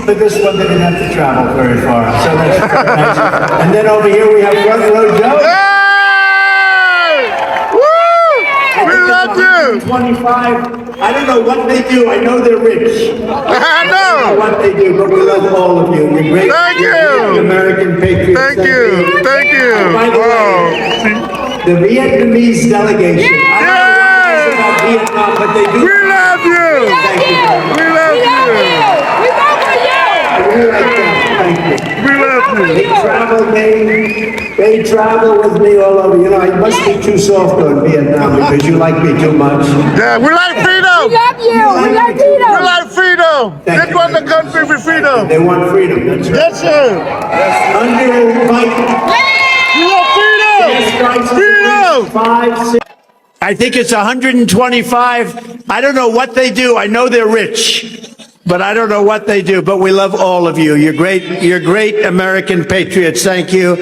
for this one, they didn't have to travel very far. So that's very nice. And then over here we have front row Joe. Hey! Woo! We love you. 25. I don't know what they do. I know they're rich. I know. I don't know what they do, but we love all of you. You're great. Thank You're you. American patriots. Thank you. Thank you. By the way, the Vietnamese delegation. I don't know what it is about Vietnam, but they do. We love you. Thank you. We love you. We vote for you. We like them. Thank you. We love you. They travel with me all over. You know, I must be too soft on Vietnam because you like me too much. Yeah, we like freedom. We love you. We like freedom. We like freedom. They want the country with freedom. They want freedom. That's right. Yes, sir. Under Mike. We want freedom. Freedom. I think it's 125. I don't know what they do. I know they're rich, but I don't know what they do. But we love all of you. You're great. You're great American patriots. Thank you.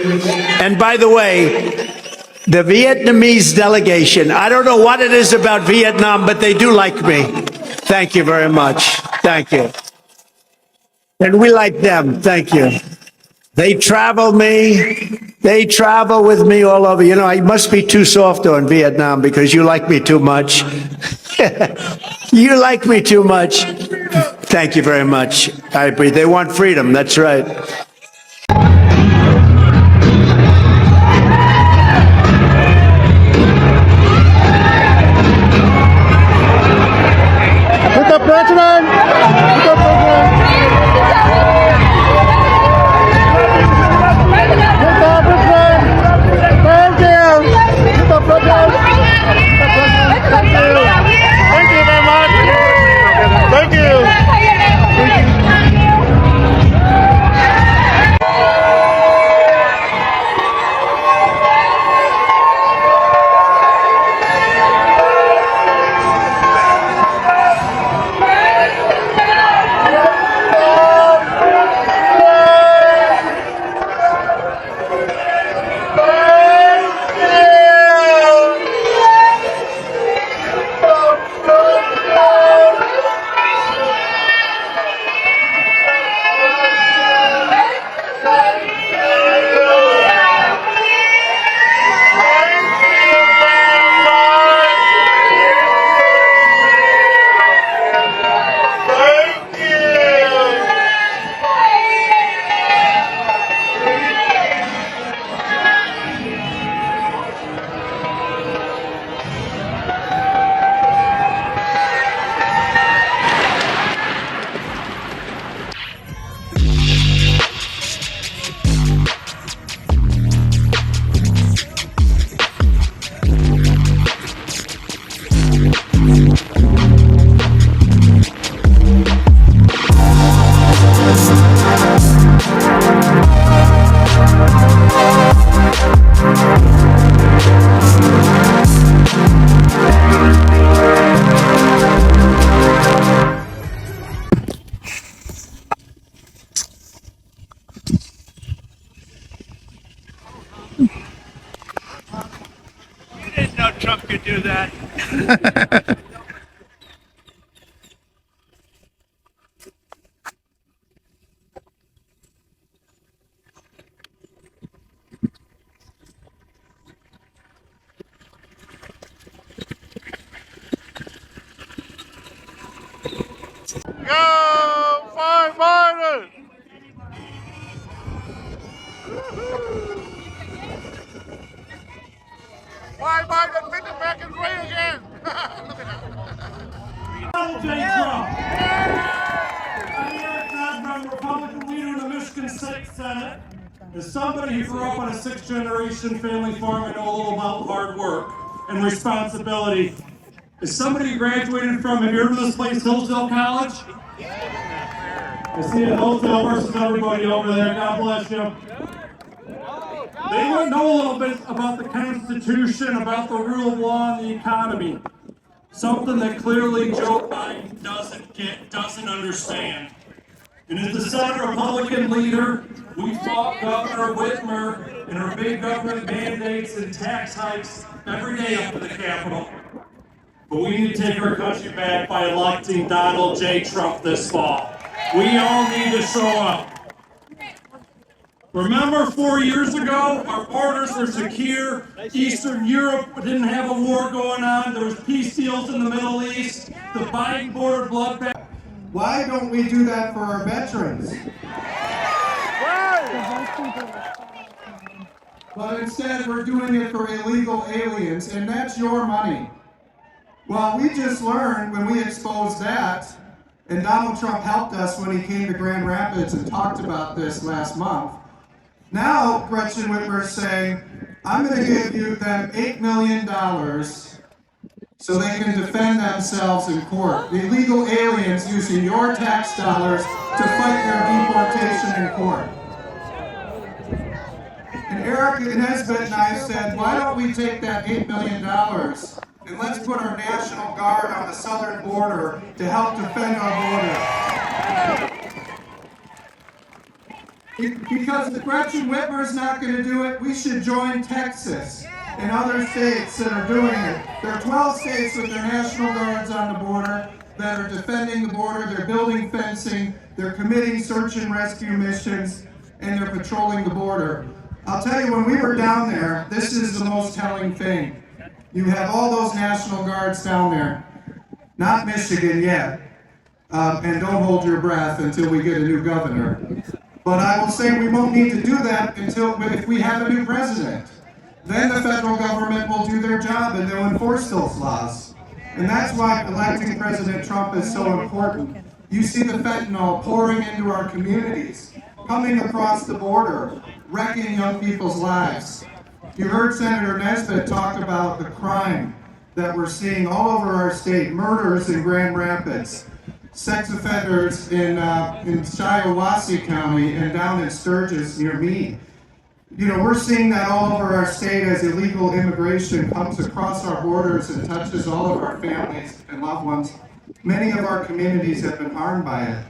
And by the way, the Vietnamese delegation, I don't know what it is about Vietnam, but they do like me. Thank you very much. Thank you. And we like them. Thank you. They travel with me all over. You know, I must be too soft on Vietnam because you like me too much. You like me too much. Thank you very much. I agree. They want freedom. That's right. Mr. President. Mr. President. Trump could do that. Go, five miners! Why Biden pick it back and play again? Look at that. Donald J. Trump. I'm a Republican leader in the Michigan State Senate. As somebody who grew up on a sixth-generation family farm, I know a little about hard work and responsibility. As somebody who graduated from, have you heard of this place, Hillsdale College? I see a Hillsdale versus everybody over there. God bless you. They would know a little bit about the Constitution, about the rule of law and the economy. Something that clearly Joe Biden doesn't get, doesn't understand. And as the Senate Republican leader, we fought Governor Whitmer and her big government mandates and tax hikes every day up at the Capitol. But we need to take our country back by electing Donald J. Trump this fall. We all need to show up. Remember 4 years ago, our borders were secure. Eastern Europe didn't have a war going on. There was peace deals in the Middle East. The Biden border bloodbath. Why don't we do that for our veterans? But instead, we're doing it for illegal aliens, and that's your money. Well, we just learned when we exposed that, and Donald Trump helped us when he came to Grand Rapids and talked about this last month. Now, Gretchen Whitmer's saying, I'm going to give you them $8 million so they can defend themselves in court. The illegal aliens using your tax dollars to fight their deportation in court. And Eric Nesbitt and I said, why don't we take that $8 million and let's put our National Guard on the southern border to help defend our border. Because the Gretchen Whitmer is not going to do it, we should join Texas and other states that are doing it. There are 12 states with their National Guards on the border that are defending the border, they're building fencing, they're committing search and rescue missions, and they're patrolling the border. I'll tell you, when we were down there, this is the most telling thing. You have all those National Guards down there. Not Michigan yet. And don't hold your breath until we get a new governor. But I will say we won't need to do that until if we have a new president. Then the federal government will do their job and they'll enforce those laws. And that's why electing President Trump is so important. You see the fentanyl pouring into our communities, coming across the border, wrecking young people's lives. You heard Senator Nesbitt talk about the crime that we're seeing all over our state, murders in Grand Rapids, sex offenders in Shiawassee County and down in Sturgis near me. You know, we're seeing that all over our state as illegal immigration comes across our borders and touches all of our families and loved ones. Many of our communities have been harmed by it.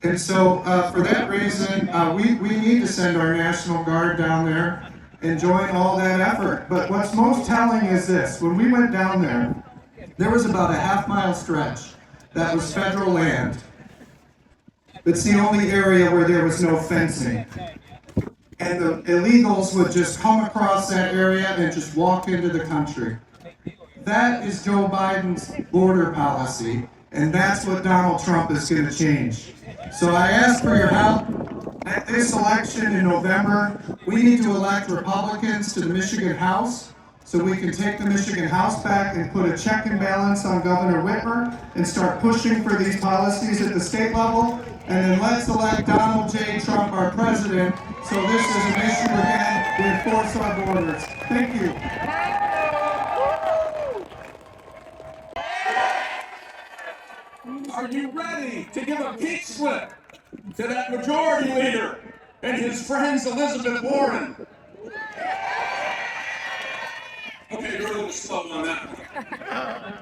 And so for that reason, we need to send our National Guard down there and join all that effort. But what's most telling is this. When we went down there, there was about a half-mile stretch that was federal land. It's the only area where there was no fencing. And the illegals would just come across that area and just walk into the country. That is Joe Biden's border policy, and that's what Donald Trump is going to change. So I ask for your help. At this election in November, we need to elect Republicans to the Michigan House so we can take the Michigan House back and put a check and balance on Governor Whitmer and start pushing for these policies at the state level. And then let's elect Donald J. Trump, our president, so this is an issue again to enforce our borders. Thank you. Are you ready to give a pink slip to that majority leader and his friends Elizabeth Warren? Okay, you're a little slow on that one.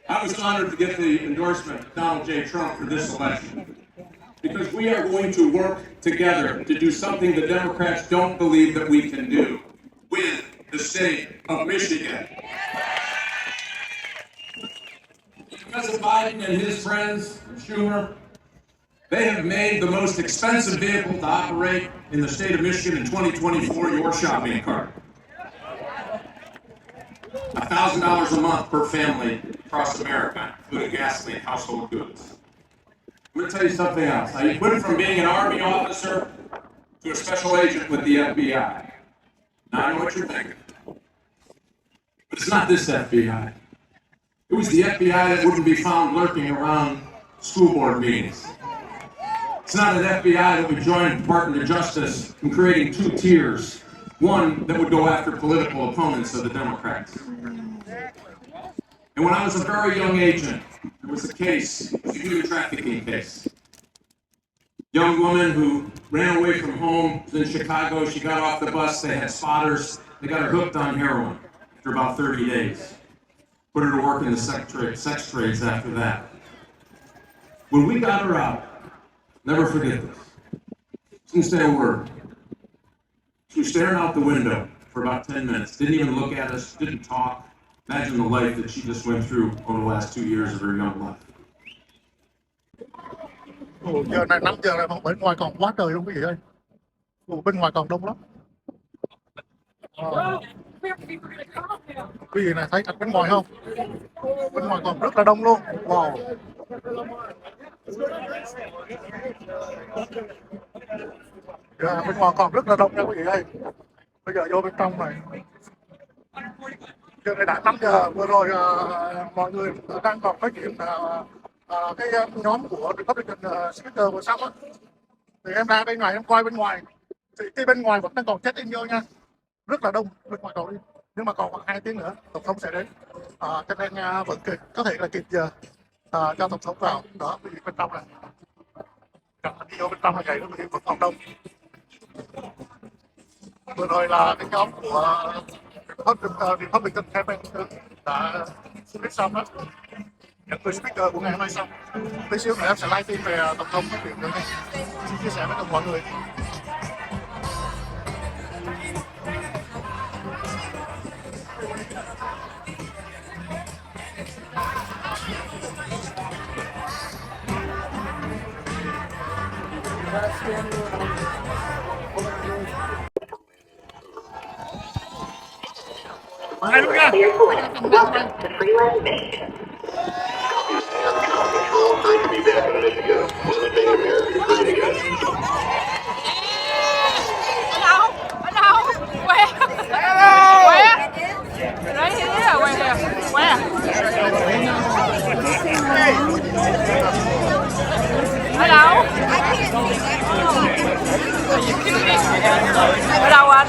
I was honored to get the endorsement of Donald J. Trump for this election because we are going to work together to do something the Democrats don't believe that we can do. Win the state of Michigan. Because of Biden and his friends, Schumer, they have made the most expensive vehicle to operate in the state of Michigan in 2024 your shopping cart. $1,000 a month per family across America, including gasoline, household goods. I'm going to tell you something else. I went from being an Army officer to a special agent with the FBI. Now I know what you're thinking. But it's not this FBI. It was the FBI that wouldn't be found lurking around school board meetings. It's not an FBI that would join the Department of Justice in creating two tiers. One that would go after political opponents of the Democrats. And when I was a very young agent, there was a case, it was a human trafficking case. Young woman who ran away from home, was in Chicago, she got off the bus, they had spotters, they got her hooked on heroin after about 30 days. Put her to work in the sex trades after that. When we got her out, never forget this, she didn't say a word. She was staring out the window for about 10 minutes, didn't even look at us, didn't talk. Imagine the life that she just went through over the last 2 years of her young life. Ồ, giờ này 5 giờ rồi mà bên ngoài còn quá trời luôn quý vị ơi. Ồ, bên ngoài còn đông lắm. Quý vị này thấy thật bên ngoài không? Bên ngoài còn rất là đông luôn. Wow. Bên ngoài còn rất là đông nha quý vị ơi. Bây giờ vô bên trong này. Giờ này đã 5 giờ, vừa rồi mọi người đang còn nói chuyện cái nhóm của Republican speaker vừa xong á. Thì em ra bên ngoài em quay bên ngoài. Thì cái bên ngoài vẫn đang còn check in vô nha. Rất là đông bên ngoài cầu đi. Nhưng mà còn khoảng 2 tiếng nữa tổng thống sẽ đến. Cho nên vẫn có thể là kịp giờ cho tổng thống vào. Đó, quý vị bên trong này. Cần đi vô bên trong là vậy, quý vị vẫn còn đông. Vừa rồi là cái nhóm của Republican campaign đã biết xong đó, những người speaker của ngày hôm nay xong. Tí xíu nữa em sẽ live stream về tổng thống nói chuyện nữa đây, chia sẻ với tất cả mọi người. Welcome to Freeland, Michigan. Control, great to be back in a minute ago. Wasn't being American great again? Ở đâu? Quê. Quê. Đấy thế là quê kìa. Quê. Ở đâu? Ở đâu anh?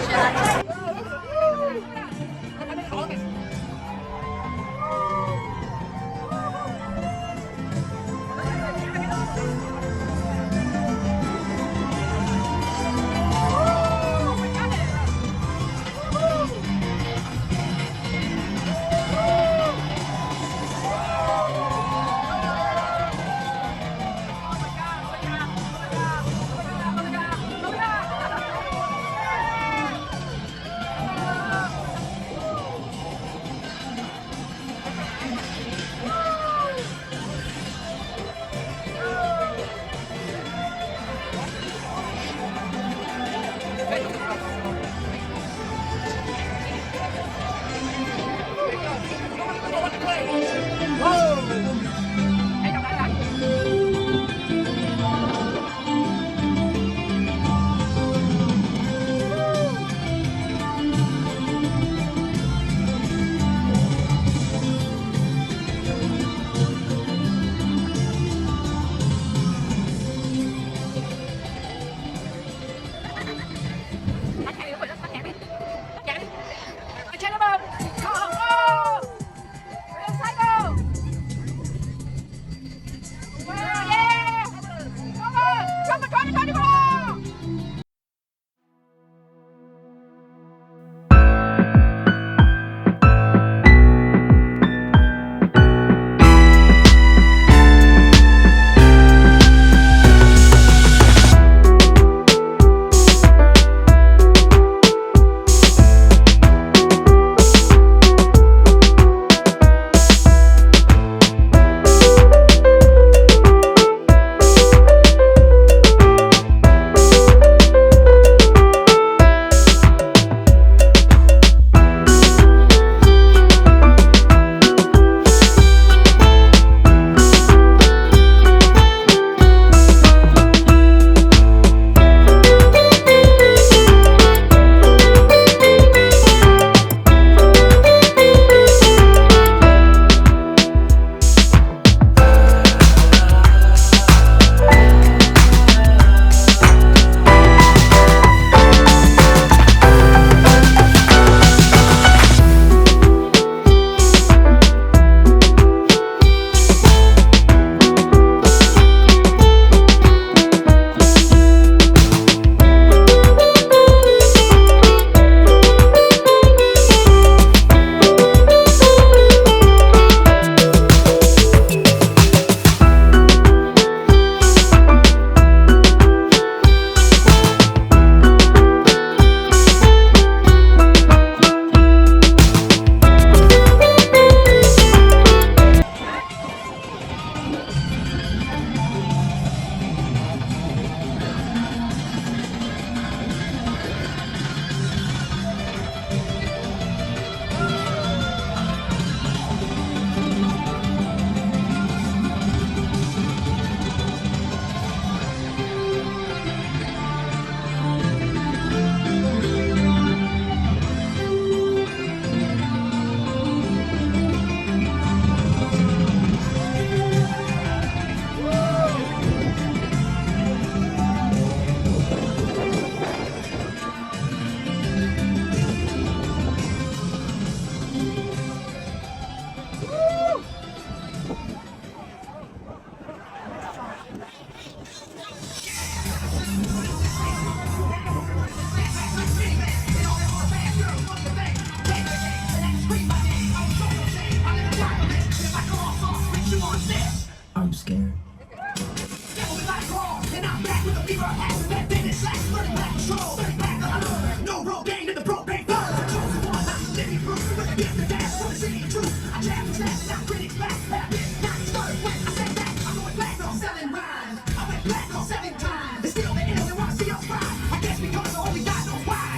And I'm back with a fever hat, that business slash, burning black patrol, burning black the allure. No road game to the propane flow. Chosen one, I'm living proof with a gift of gas for the city of truth. I jab and snap, now critics back. Have it, not started when I said that. I'm going black on selling rhymes. I went black on 7 times. And still the enemy wanna see us rise. I guess because all we got knows why.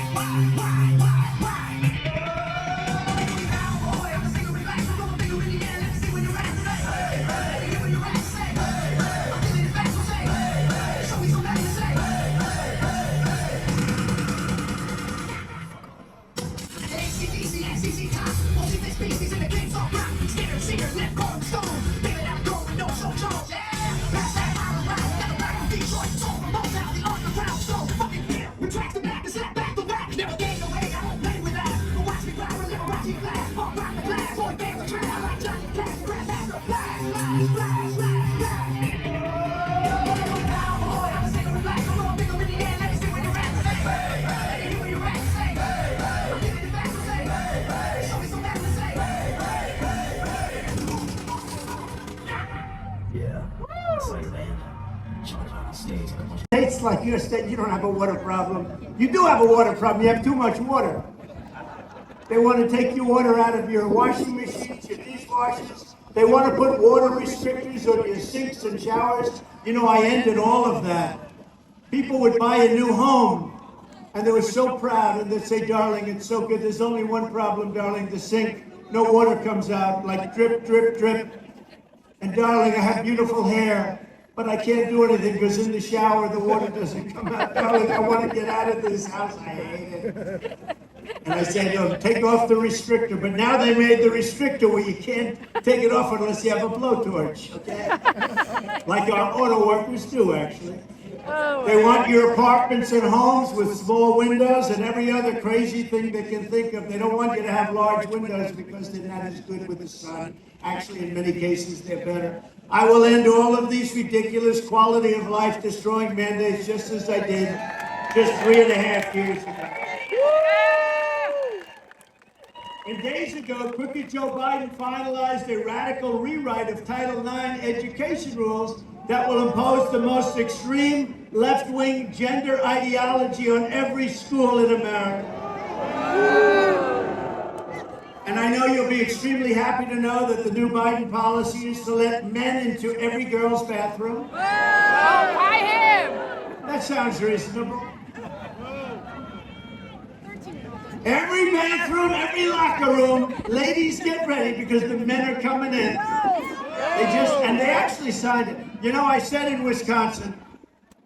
Boy, I'm a single relax, I'm going bigger in the air. Let's see when you're at today. Hey, hear what you're at to say. I'm giving it back, so say. Show me some nothing to say. ACDC, NCC time. Watching this species in the game's all rock. Scared, seekers, left, corn, stone. Baby, that go with no show, Jones. Yeah, pass that around. Got a back from Detroit, soul from Motown, the underground. So fucking here, we track the back, and slap back the whack. Never gain away, I won't play with that. But watch me ride with Liberace flash. Pop rock the glass, boy, bands a track. I like Johnny Cash, grab after flash, flash, flash, flash, flash. Boy, I'm a single relax, I'm going bigger in the air. Let me see when you're at today. Hey, hear what you're at to say. I'm giving it back, so say. Show me some nothing to say. States like your state, you don't have a water problem. You do have a water problem. You have too much water. They want to take your water out of your washing machines, your dishwashers. They want to put water restrictors on your sinks and showers. You know, I ended all of that. People would buy a new home, and they were so proud, and they'd say, darling, it's so good. There's only one problem, darling, the sink. No water comes out, like drip, drip, drip. And darling, I have beautiful hair, but I can't do anything because in the shower, the water doesn't come out. Darling, I want to get out of this house. I hate it. And I said, no, take off the restrictor. But now they made the restrictor where you can't take it off unless you have a blowtorch, okay? Like our auto workers do, actually. They want your apartments and homes with small windows and every other crazy thing they can think of. They don't want you to have large windows because they're not as good with the sun. Actually, in many cases, they're better. I will end all of these ridiculous quality of life destroying mandates just as I did just 3.5 years ago. And days ago, crooked Joe Biden finalized a radical rewrite of Title IX education rules that will impose the most extreme left-wing gender ideology on every school in America. And I know you'll be extremely happy to know that the new Biden policy is to let men into every girl's bathroom. By him! That sounds reasonable. Every bathroom, every locker room, ladies get ready because the men are coming in. They actually signed it. You know, I said in Wisconsin,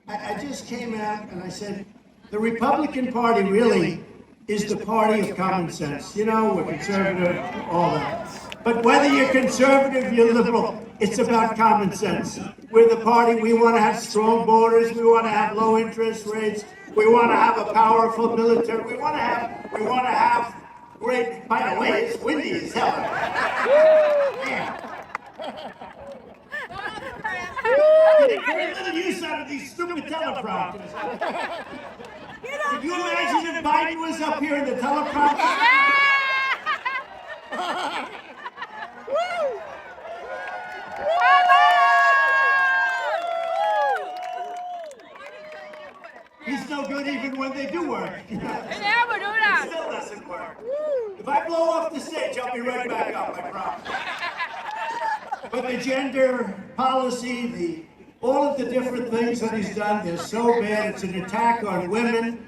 I just came out and I said, the Republican Party really is the party of common sense. You know, we're conservative, all that. But whether you're conservative, you're liberal, it's about common sense. We're the party, we want to have strong borders, we want to have low interest rates, we want to have a powerful military, we want to have great, by the way, it's windy as hell. Man. Get a little use out of these stupid teleprompters. Could you imagine if Biden was up here in the teleprompter? He's no good even when they do work. They never do that. It still doesn't work. If I blow off the stage, I'll be right back up, I promise. But the gender policy, all of the different things that he's done, they're so bad. It's an attack on women.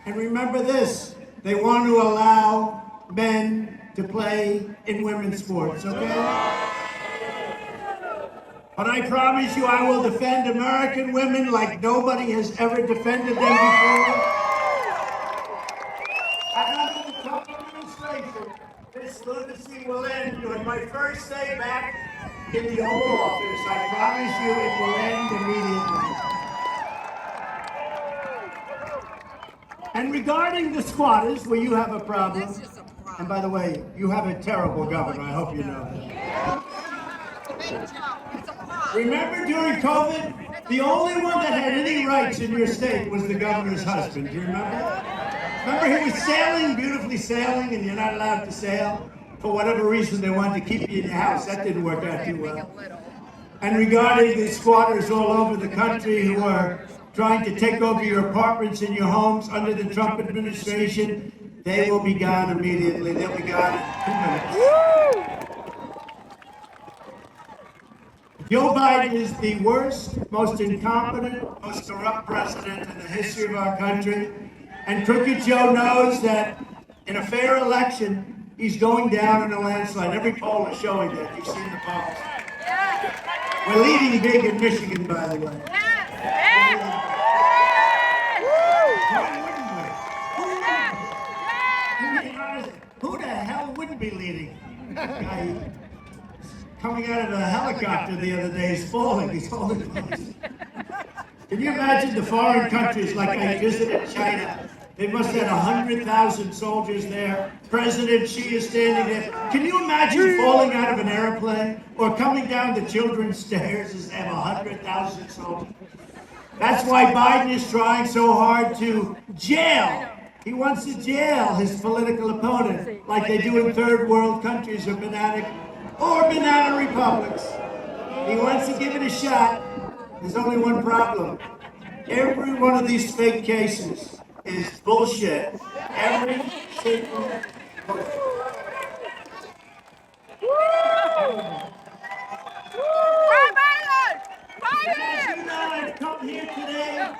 And remember this, they want to allow men to play in women's sports, okay? But I promise you I will defend American women like nobody has ever defended them before. And under the Trump administration, this lunacy will end on my first day back in the Oval Office. I promise you it will end immediately. And regarding the squatters, where you have a problem, and by the way, you have a terrible governor, I hope you know that. Remember during COVID, the only one that had any rights in your state was the governor's husband. Do you remember? Remember he was sailing, beautifully sailing, and you're not allowed to sail? For whatever reason, they wanted to keep you in your house. That didn't work out too well. And regarding the squatters all over the country who are trying to take over your apartments and your homes under the Trump administration, they will be gone immediately. They'll be gone in 2 minutes. Joe Biden is the worst, most incompetent, most corrupt president in the history of our country. And Crooked Joe knows that in a fair election, he's going down in a landslide. Every poll is showing that. You've seen the polls. We're leading big in Michigan, by the way. Who the hell wouldn't be leading? Guy coming out of a helicopter the other day is falling. He's holding close. Can you imagine the foreign countries like I visited China? They must have 100,000 soldiers there. President Xi is standing there. Can you imagine falling out of an airplane or coming down the children's stairs and have 100,000 soldiers? That's why Biden is trying so hard to jail. He wants to jail his political opponent, like they do in third world countries or banana republics. He wants to give it a shot. There's only one problem. Every one of these fake cases is bullshit. Every single one. As you know, I've come here today.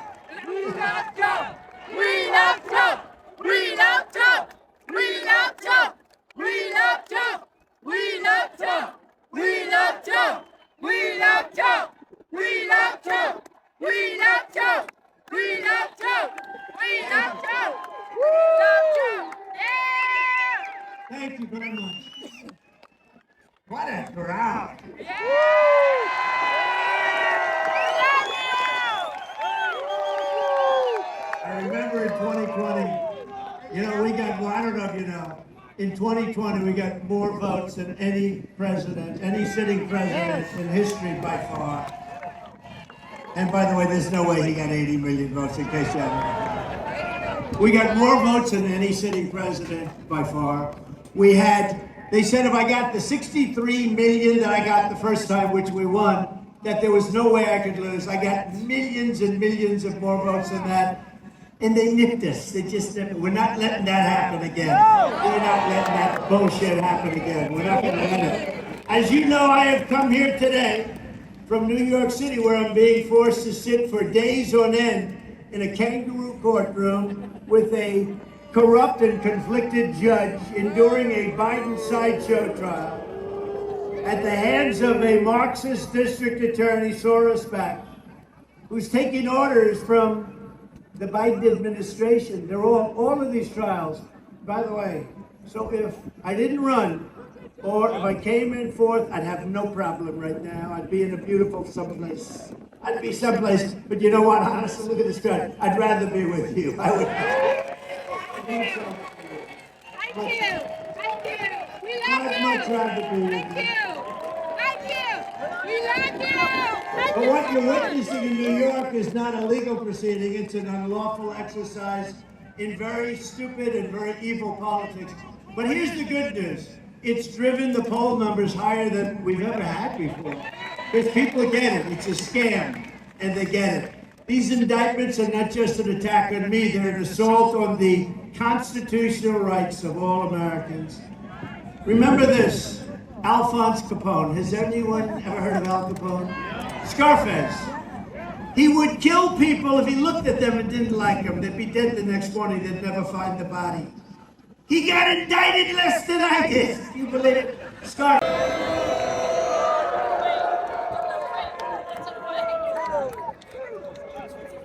We love Trump! We love Trump! We love Trump! We love Trump! We love Trump! We love Trump! We love Trump! We love Trump! We love Trump! We love Trump! We love Trump! We love Trump! We love Trump! Yeah! Thank you very much. What a crowd. I remember in 2020, we got, well, I don't know if you know, in 2020 we got more votes than any president, any sitting president in history by far. And by the way, there's no way he got 80 million votes, in case you haven't known. We got more votes than any sitting president by far. They said if I got the 63 million that I got the first time, which we won, that there was no way I could lose. I got millions and millions of more votes than that. And they nipped us. We're not letting that happen again. We're not letting that bullshit happen again. We're not going to let it. As you know, I have come here today from New York City, where I'm being forced to sit for days on end in a kangaroo courtroom with a corrupt and conflicted judge enduring a Biden sideshow trial at the hands of a Marxist district attorney, Soros Beck, who's taking orders from the Biden administration. They're all of these trials, by the way. So if I didn't run, or if I came in fourth, I'd have no problem right now. I'd be in a beautiful someplace. I'd be someplace, but you know what? Honestly, look at this crowd. I'd rather be with you. I would. Thank you. Thank you. We love I'd you. much rather be with Thank you. you. Thank you. We love you. Thank But you what so you're much. witnessing in New York is not a legal proceeding. It's an unlawful exercise in very stupid and very evil politics. But here's the good news. It's driven the poll numbers higher than we've ever had before. Because people get it. It's a scam, and they get it. These indictments are not just an attack on me. They're an assault on the constitutional rights of all Americans. Remember this, Alphonse Capone. Has anyone ever heard of Al Capone? Scarface. He would kill people if he looked at them and didn't like them. They'd be dead the next morning. They'd never find the body. He got indicted less than I did. You believe it? Scarface.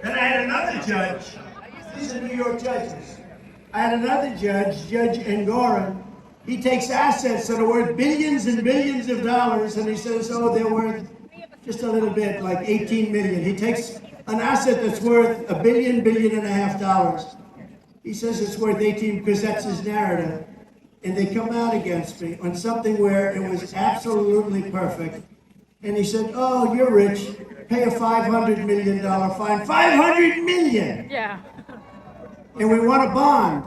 Then I had another judge. These are New York judges. I had another judge, Judge Engoron. He takes assets that are worth billions and billions of dollars, and he says, oh, they're worth just a little bit, like 18 million. He takes an asset that's worth $1 billion, $1.5 billion. He says it's worth 18 because that's his narrative. And they come out against me on something where it was absolutely perfect. And he said, oh, you're rich. Pay a $500 million fine. $500 million! Yeah. And we want a bond.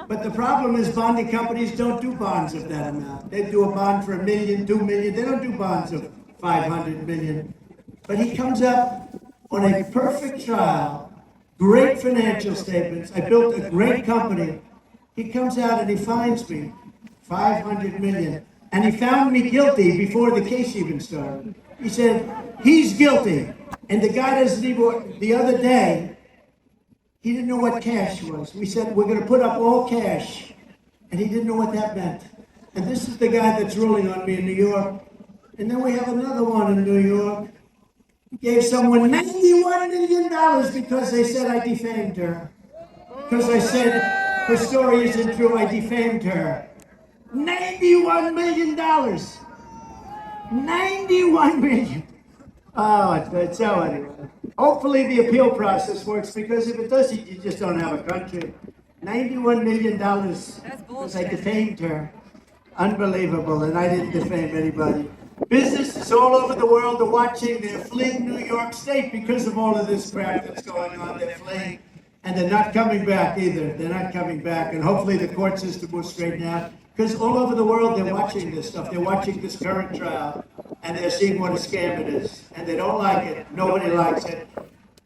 But the problem is bonding companies don't do bonds of that amount. They do a bond for $1 million, $2 million. They don't do bonds of $500 million. But he comes up on a perfect trial, great financial statements. I built a great company. He comes out and he fines me $500 million. And he found me guilty before the case even started. He said, he's guilty. And the guy doesn't even, the other day, he didn't know what cash was. We said, we're going to put up all cash. And he didn't know what that meant. And this is the guy that's ruling on me in New York. And then we have another one in New York. He gave someone $91 million because they said I defamed her. Because I said her story isn't true, I defamed her. $91 million. $91 million. Oh, so anyway. Hopefully the appeal process works, because if it doesn't, you just don't have a country. $91 million because I defamed her. Unbelievable, and I didn't defame anybody. Businesses all over the world are watching. They're fleeing New York State because of all of this crap that's going on. They're fleeing, and they're not coming back either. They're not coming back, and hopefully the court system will straighten out. Because all over the world, they're watching this stuff. They're watching this current trial, and they're seeing what a scam it is. And they don't like it. Nobody likes it.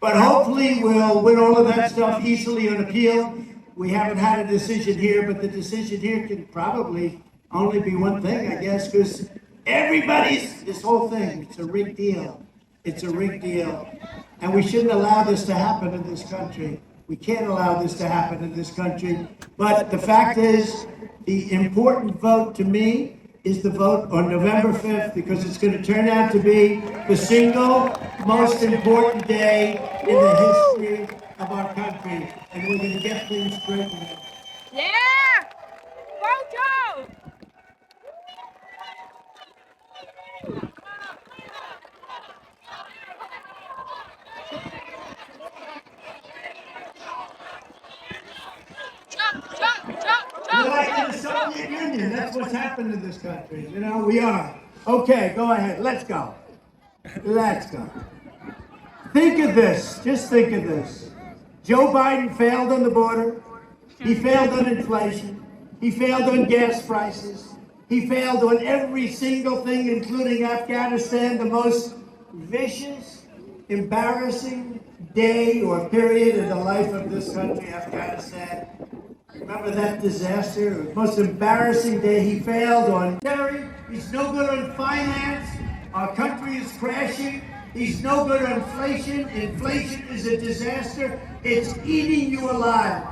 But hopefully we'll win all of that stuff easily on appeal. We haven't had a decision here, but the decision here can probably only be one thing, I guess, because this whole thing, it's a rigged deal. It's a rigged deal. And we shouldn't allow this to happen in this country. We can't allow this to happen in this country. But the fact is, the important vote to me is the vote on November 5th, because it's going to turn out to be the single most important day in the history of our country. And we're going to get things straightened. Yeah! Photo! We're like in the Soviet Union. That's what's happened to this country. You know, we are. Okay, go ahead. Let's go. Let's go. Think of this. Just think of this. Joe Biden failed on the border. He failed on inflation. He failed on gas prices. He failed on every single thing, including Afghanistan, the most vicious, embarrassing day or period in the life of this country, Afghanistan. Remember that disaster? The most embarrassing day. He failed on terror. He's no good on finance. Our country is crashing. He's no good on inflation. Inflation is a disaster. It's eating you alive.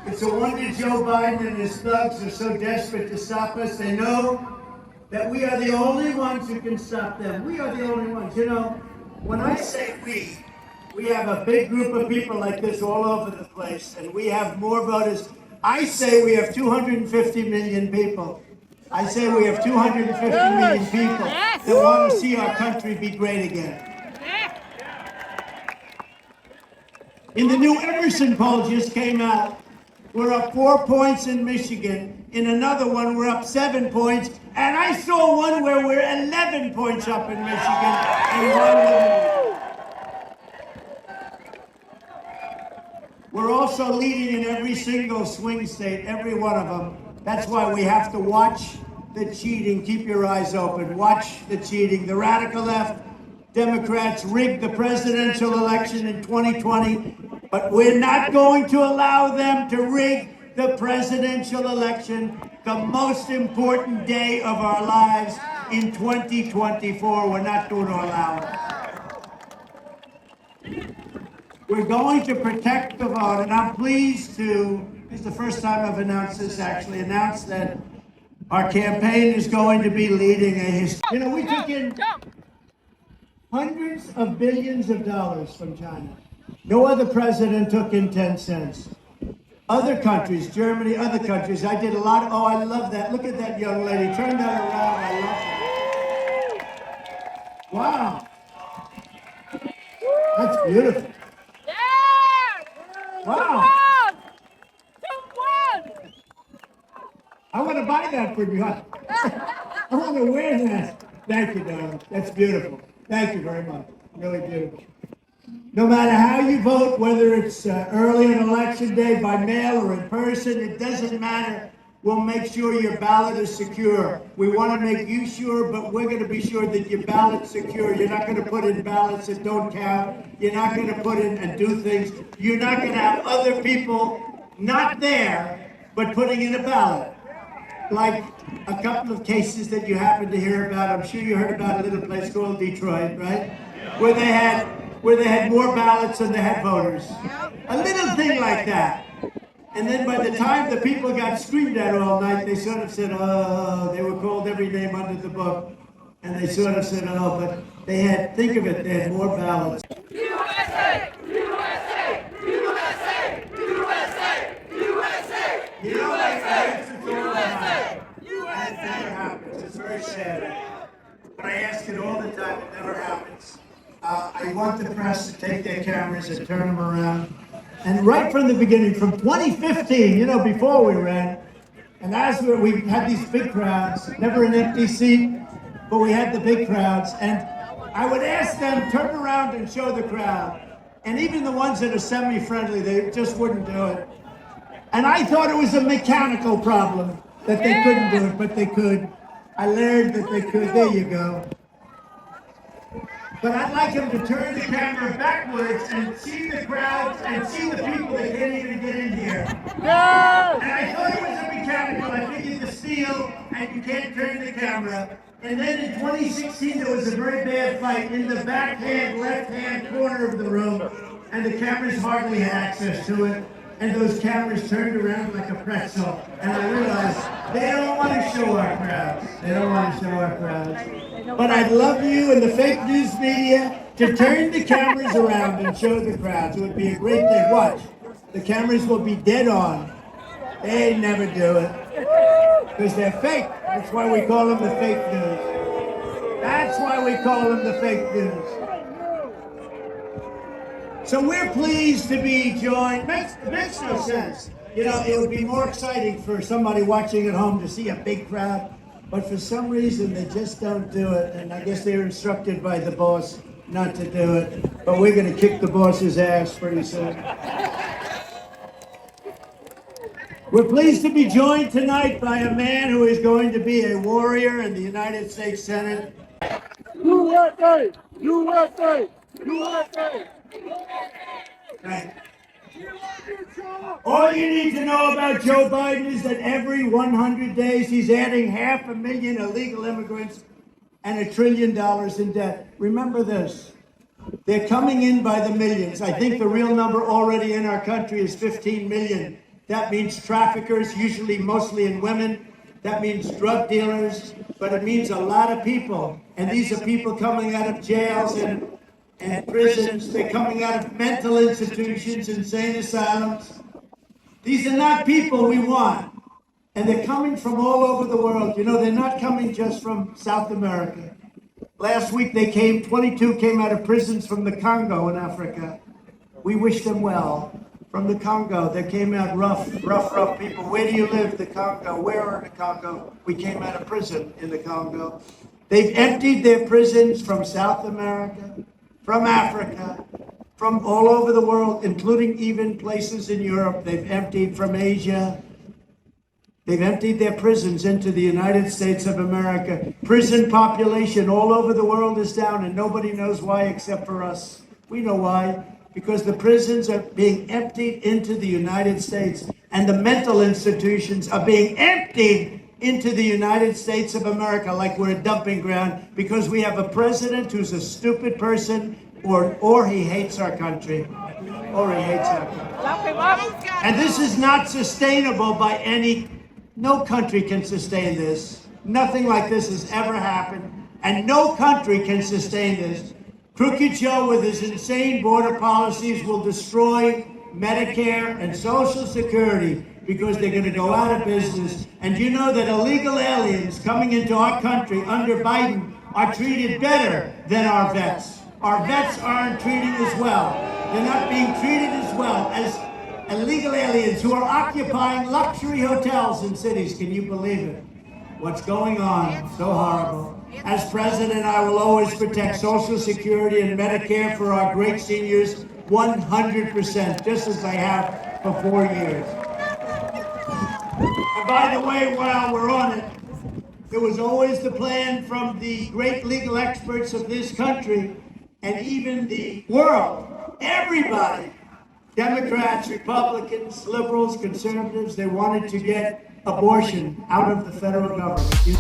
It's a wonder Joe Biden and his thugs are so desperate to stop us. They know that we are the only ones who can stop them. We are the only ones. You know, when I say we have a big group of people like this all over the place, and we have more voters. I say we have 250 million people. I say we have 250 million people that want to see our country be great again. In the new Emerson poll just came out, we're up 4 points in Michigan. In another one, we're up 7 points. And I saw one where we're 11 points up in Michigan and 1 We're also leading in every single swing state, every one of them. That's why we have to watch the cheating. Keep your eyes open. Watch the cheating. The radical left, Democrats rigged the presidential election in 2020, but we're not going to allow them to rig the presidential election, the most important day of our lives in 2024. We're not going to allow it. We're going to protect the vote, and I'm pleased to, this is the first time I've announced this, actually, announced that our campaign is going to be leading a history. You know, we took in hundreds of billions of dollars from China. No other president took in 10 cents. Other countries, Germany, other countries, I did a lot. Oh, I love that. Look at that young lady. Turn that around. I love that. Wow. That's beautiful. Wow. I want to buy that for you. I want to wear that. Thank you, darling. That's beautiful. Thank you very much. Really beautiful. No matter how you vote, whether it's early on election day, by mail or in person, it doesn't matter. We'll make sure your ballot is secure. We want to make you sure, but we're going to be sure that your ballot's secure. You're not going to put in ballots that don't count. You're not going to put in and do things. You're not going to have other people not there, but putting in a ballot. Like a couple of cases that you happen to hear about. I'm sure you heard about a little place called Detroit, right? Where they had more ballots than they had voters. A little thing like that. And then by the time the people got screamed at all night, they sort of said, oh, they were called every name under the book. And they sort of said, oh, but they had, think of it, they had more ballots. USA! USA! USA! USA! USA! USA! That never happens. It's very sad. But I ask it all the time, it never happens. I want the press to take their cameras and turn them around. And right from the beginning, from 2015, you know, before we ran, and as we had these big crowds, never an empty seat, but we had the big crowds, and I would ask them, turn around and show the crowd. And even the ones that are semi-friendly, they just wouldn't do it. And I thought it was a mechanical problem, that they couldn't do it, but they could. I learned that they could. There you go. But I'd like them to turn the camera backwards and see the crowds and see the people that can't even get in here. And I thought it was a mechanical. I figured the steel and you can't turn the camera. And then in 2016 there was a very bad fight in the backhand, left-hand corner of the room, and the cameras hardly had access to it. And those cameras turned around like a pretzel. And I realized they don't want to show our crowds. They don't want to show our crowds. But I'd love you and the fake news media to turn the cameras around and show the crowds. It would be a great thing. Watch. The cameras will be dead on. They never do it. Because they're fake. That's why we call them the fake news. That's why we call them the fake news. So we're pleased to be joined. Makes no sense. You know, it would be more exciting for somebody watching at home to see a big crowd, but for some reason they just don't do it. And I guess they're instructed by the boss not to do it. But we're going to kick the boss's ass pretty soon. We're pleased to be joined tonight by a man who is going to be a warrior in the United States Senate. USA! USA! USA! Right. All you need to know about Joe Biden is that every 100 days he's adding 500,000 illegal immigrants and $1 trillion in debt. Remember this. They're coming in by the millions. I think the real number already in our country is 15 million. That means traffickers, usually mostly in women. That means drug dealers, but it means a lot of people. And these are people coming out of jails and prisons. They're coming out of mental institutions, insane asylums. These are not people we want. And they're coming from all over the world. You know, they're not coming just from South America. Last week they came, 22 came out of prisons from the Congo in Africa. We wish them well. From the Congo, they came out rough people. Where do you live? The Congo. Where in the Congo? We came out of prison in the Congo. They've emptied their prisons from South America, from Africa, from all over the world, including even places in Europe. They've emptied from Asia. They've emptied their prisons into the United States of America. Prison population all over the world is down, and nobody knows why except for us. We know why. Because the prisons are being emptied into the United States, and the mental institutions are being emptied into the United States of America like we're a dumping ground, because we have a president who's a stupid person, or he hates our country. Or he hates our country. And this is not sustainable by no country can sustain this. Nothing like this has ever happened, and no country can sustain this. Crooked Joe with his insane border policies will destroy Medicare and Social Security because they're going to go out of business. And you know that illegal aliens coming into our country under Biden are treated better than our vets. Our vets aren't treated as well. They're not being treated as well as illegal aliens who are occupying luxury hotels in cities. Can you believe it? What's going on? So horrible. As president, I will always protect Social Security and Medicare for our great seniors 100%, just as I have for 4 years. And by the way, while we're on it, it was always the plan from the great legal experts of this country and even the world, everybody, Democrats, Republicans, liberals, conservatives, they wanted to get abortion out of the federal government.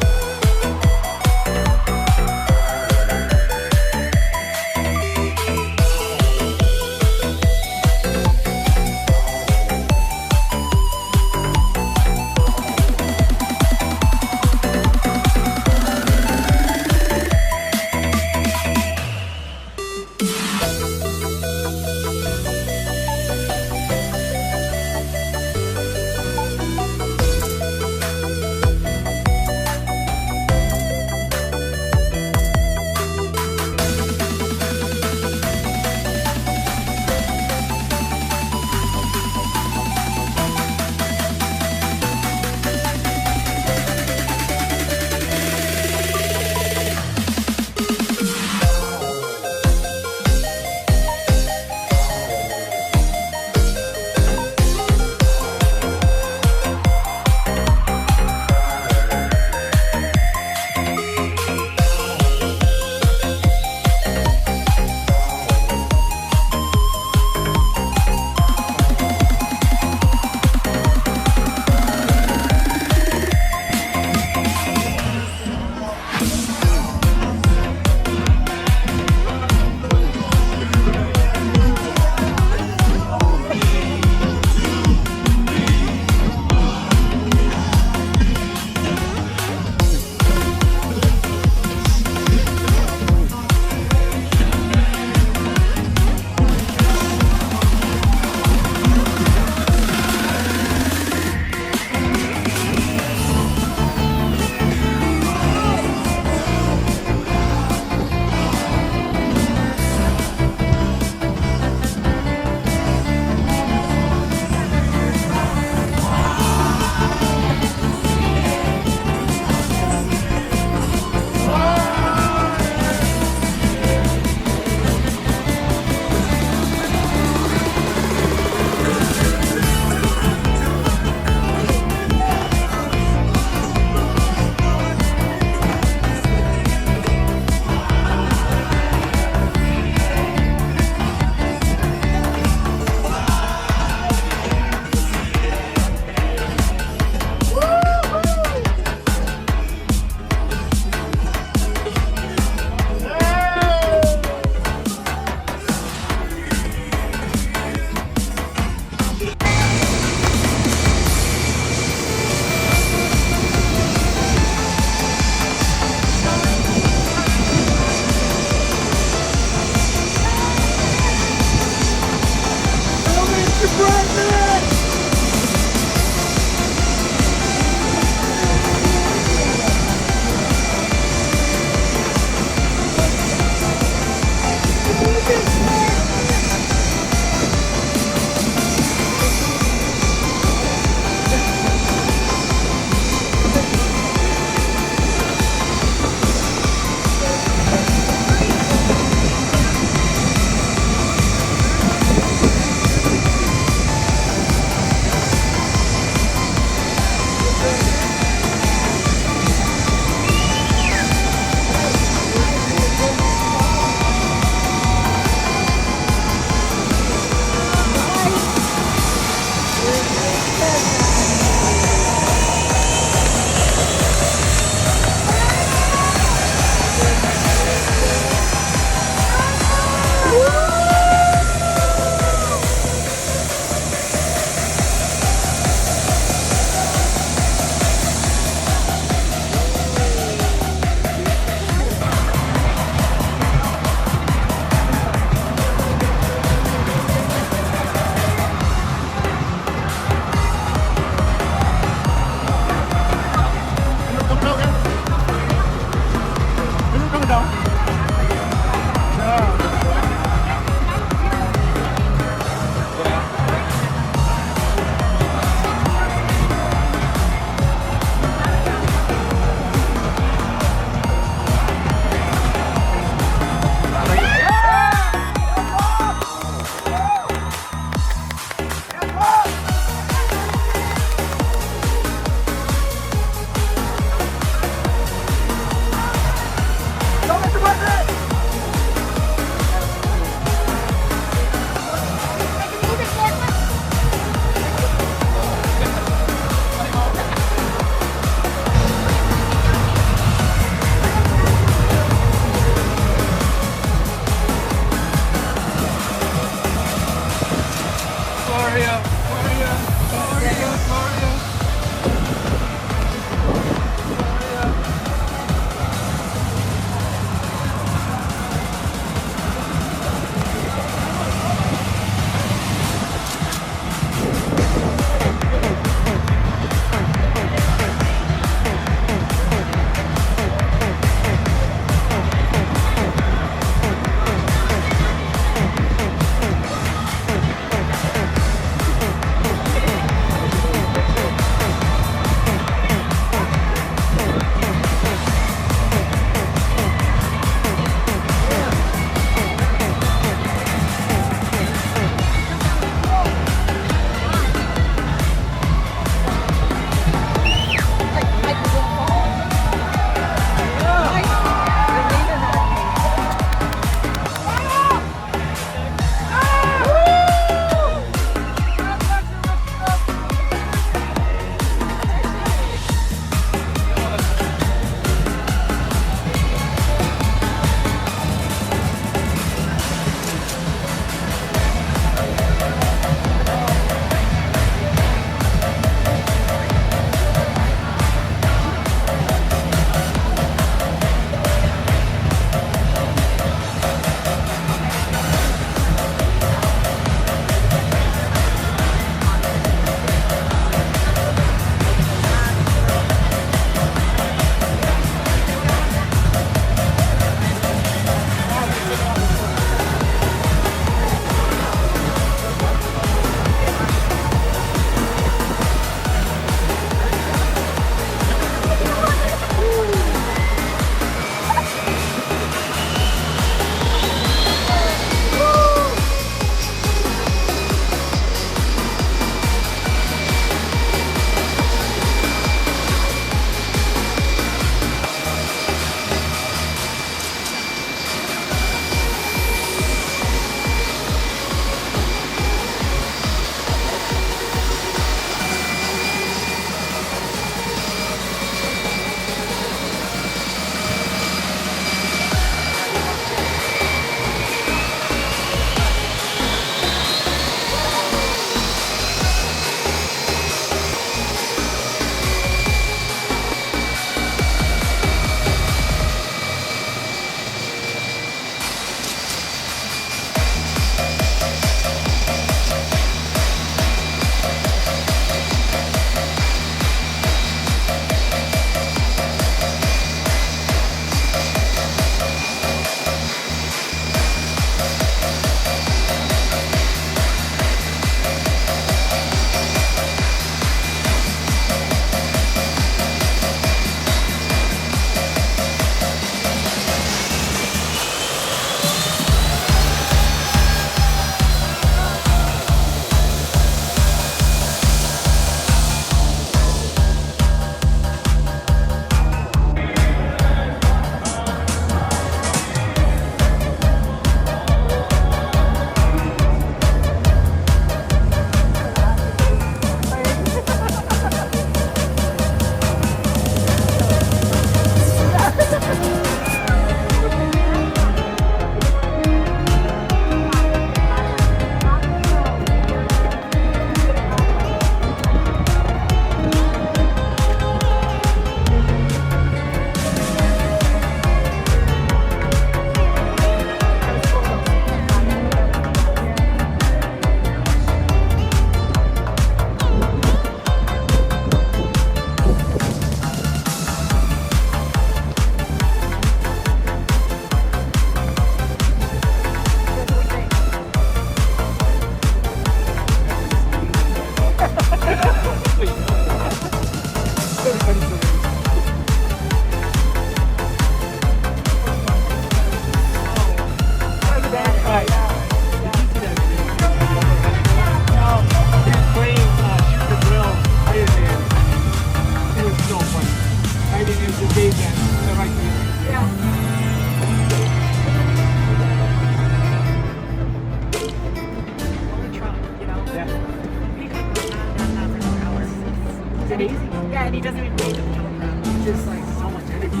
just like so much energy.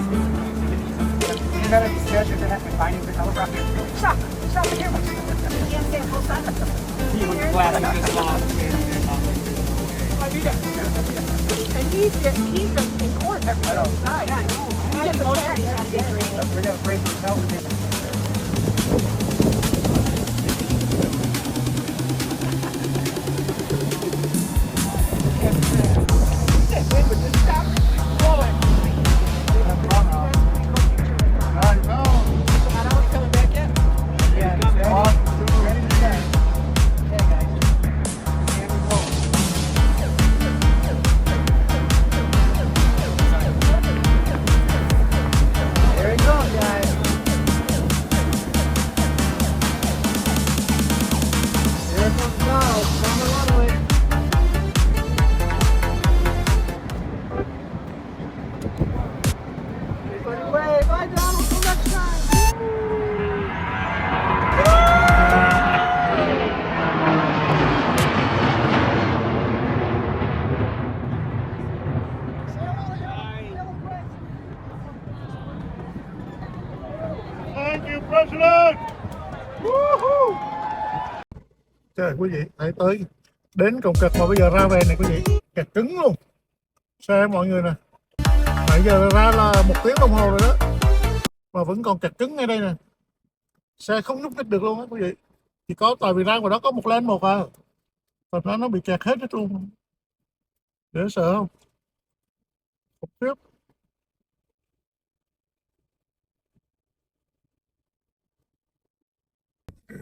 You gotta be scared that have to find you for teleprompter. Stop the camera. You can't say full stop. He was glad I just lost. And he's in court every day. Yeah, I know. He's getting motion. We're gonna break his nose. Thank you, President. Trời quý vị, hãy tới đến cổng kẹt mà bây giờ ra về này quý vị, kẹt cứng luôn. Xe mọi người nè, nãy giờ ra là 1 tiếng đồng hồ rồi đó, mà vẫn còn kẹt cứng ngay đây nè. Xe không nhúc nhích được luôn á quý vị. Chỉ có tại vì ra ngoài đó có một lane một à, và nó bị kẹt hết luôn. Dễ sợ không? Khủng khiếp.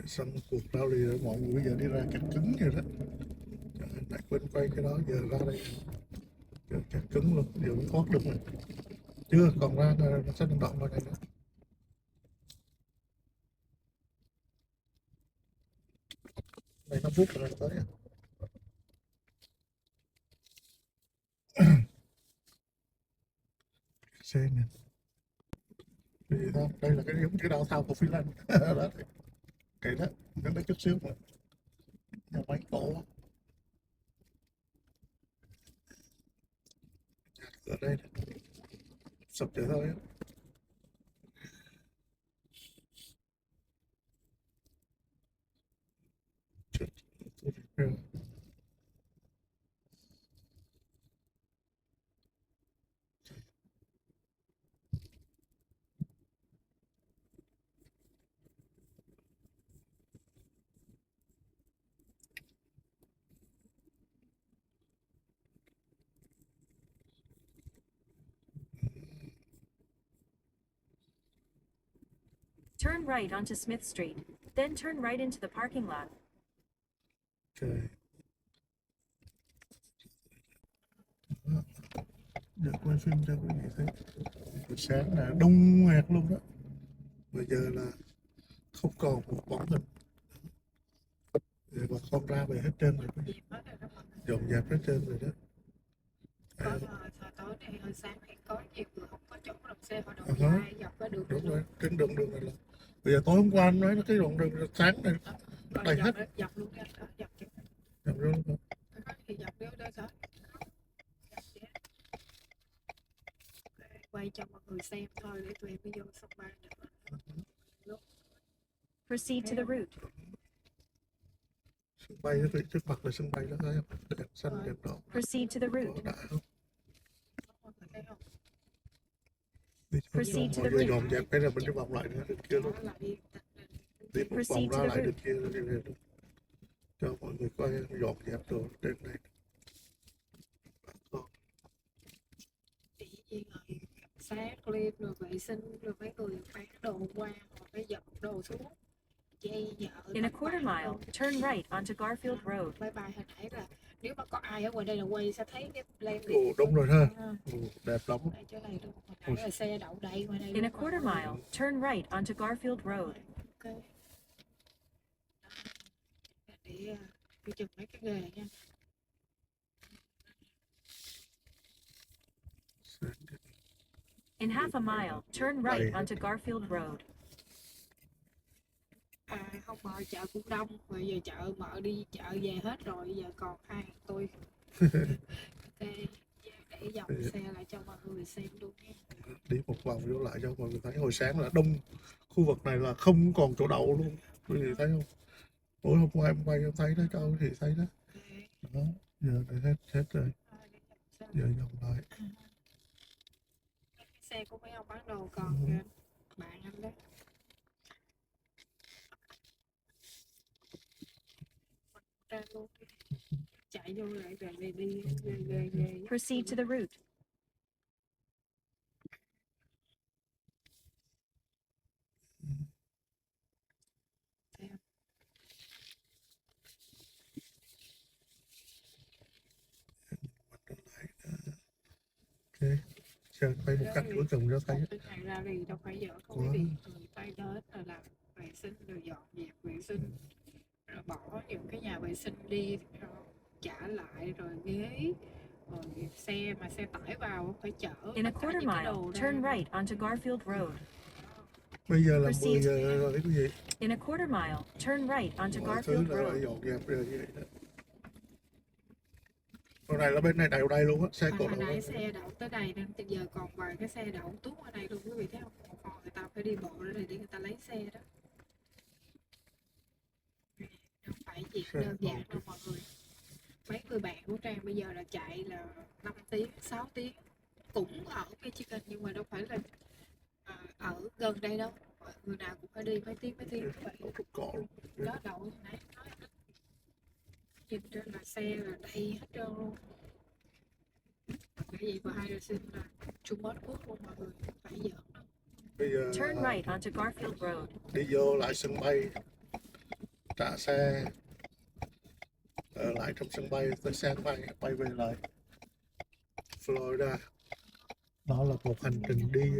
Xong cuộc rao đi rồi mọi người bây giờ đi ra kẹt cứng vậy đó. Nãy quên quay cái đó, giờ ra đây kẹt cứng luôn, giờ mới thoát được này. Chưa, còn ra nó sẽ động vào này nữa. Đây nó bút rồi tới. Xe nè. Vì đó, đây là cái giống cái đào thao của Freeland. Đó. Cái đó, nó lấy chút xíu mà. Nhà máy cổ. Ở đây sập trở thôi. Turn right onto Smith Street, then turn right into the parking lot. Okay. Giờ quay phim cho quý vị thấy. Buổi sáng là đông nghẹt luôn đó. Bây giờ là không còn một bóng hình. Giờ bà con ra về hết trơn rồi quý vị. Dọn dẹp hết trơn rồi đó. Tối nay hồi sáng thì có nhiều người không có chỗ đậu xe, họ đậu dài dọc cái đường. Đúng rồi, trên đường này là bây giờ tối hôm qua anh nói cái đoạn đường sáng này đầy hết. Dọc luôn đây, dọc luôn. Thì dọc đó đó. Quay cho mọi người xem thôi để tụi em đi vô sân bay được. Proceed to the route. Sân bay nó trước mặt là sân bay đó thấy không? Đèn xanh đèn đỏ. Proceed to the route. Đã không? Proceed to the route. Dọn route. dẹp cái là mình đi vòng lại nữa bên kia luôn. Đi một vòng ra lại bên kia luôn. Cho mọi người coi dọn dẹp đồ trên này. Sát lên rồi vệ sinh rồi mấy người bán đồ qua họ phải dọn đồ xuống. In a quarter mile, turn right onto Garfield Road. Bye bye, hồi nãy là nếu mà có ai ở ngoài đây là quay sẽ thấy cái lên. Ồ, đúng rồi ha. Đẹp lắm. Chỗ này luôn. Hồi nãy là xe đậu đầy ngoài đây. In a quarter mile, turn right onto Garfield Road. Ok. Để tôi chụp mấy cái nghề nha. In half a mile, turn right onto Garfield Road. Không mở chợ cũng đông, bây giờ chợ mở đi chợ về hết rồi, giờ còn hai tôi. Ok, để cái dòng xe lại cho mọi người xem luôn nha. Đi một vòng vô lại cho mọi người thấy. Hồi sáng là đông, khu vực này là không còn chỗ đậu luôn, quý vị thấy không? Tối hôm qua em quay em thấy đó, cho quý vị thấy đó. Đó, giờ này hết rồi, giờ vòng lại. Cái xe của mấy ông bán đồ còn kìa, bạn anh đó. Ra luôn đi. Chạy vô lại về đi về. Proceed to the route. Ok, chờ quay một cách cuối cùng cho thấy. Cái này ra thì đâu phải dở không quý vị, người ta đến là làm vệ sinh rồi dọn dẹp vệ sinh, rồi bỏ những cái nhà vệ sinh đi, rồi trả lại rồi ghế, rồi xe mà xe tải vào phải chở In a tất cả quarter những cái mile, đồ ra. turn right onto Garfield Road. Bây giờ là Proceed. 10 giờ rồi quý vị. In a quarter mile, turn right onto Mọi thứ Garfield là Road. dọn dẹp rồi vậy đó. Còn này là bên này đậu đây luôn á, xe cộ Hồi đậu nãy đây. xe đậu tới đây nên bây giờ còn vài cái xe đậu tuốt ở đây luôn quý vị thấy không? Còn người ta phải đi bộ ra đây để người ta lấy xe đó. Không phải chuyện đơn giản đâu mọi người. Mấy người bạn của Trang bây giờ là chạy là 5 tiếng, 6 tiếng, cũng ở Michigan nhưng mà đâu phải là ở gần đây đâu. Người nào cũng phải đi mấy tiếng như vậy. Cộ luôn. Đó đậu như nãy nói đó. Nhìn trên là xe là đầy hết trơn luôn. Cái gì mà hai sinh là Trung Quốc luôn mọi người, phải giỡn đâu. Bây giờ Turn right onto Garfield Road. đi vô lại sân bay, trả xe, ở lại trong sân bay, tới sân bay về lại Florida. Đó là một hành trình đi,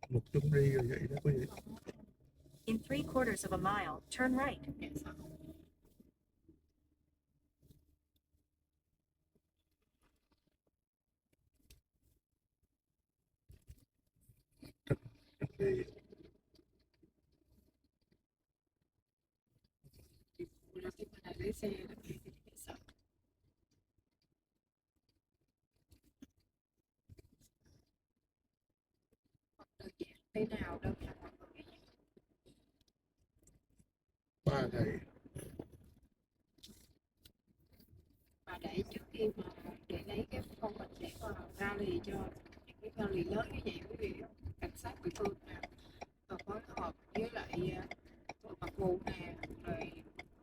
một chuyến đi rồi vậy đó quý vị. In 3/4 of a mile, turn right. Đi. Là khi mà lại lấy xe là phải sợ. Không đơn giản thế nào đâu nha mọi người. 3 ngày. Mà để trước khi mà để lấy cái phong mình để mà ra lì cho những cái ra lì lớn như vậy quý vị, cảnh sát địa phương nè, và phối hợp với lại mặt vụ nè, rồi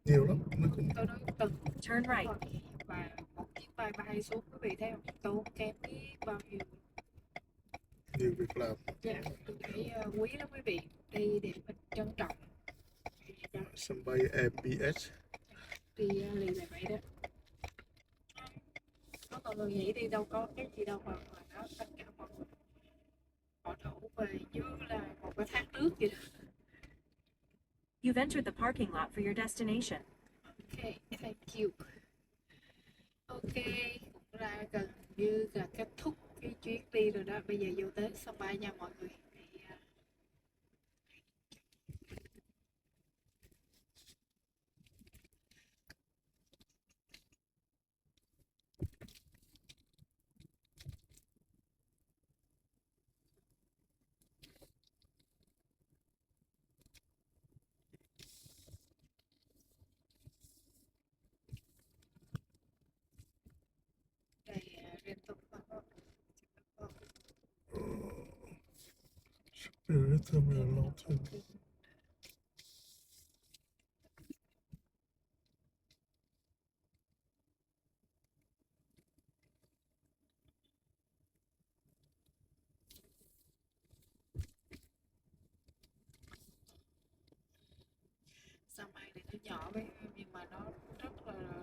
Nhiều lắm, nó cũng tôi nói từng Turn right. và một chiếc bay bay xuống quý vị thấy không, tốn kém biết bao nhiêu. nhiều việc làm. Dạ, tôi thấy quý lắm quý vị, đi để mình trân trọng. Sân bay MBS. Đi lì là vậy đó. Có mọi người nghĩ đi đâu có cái gì đâu mà nó tất cả mọi người họ đổ về như là một cái thác nước vậy đó. You've entered the parking lot for your destination. Ok, thank you. Ok, cũng là gần như là kết thúc cái chuyến đi rồi đó. Bây giờ vô tới sân bay nha mọi người. Đây liên tục Rhythm là long term. sân bay này nó nhỏ với nhưng mà nó rất là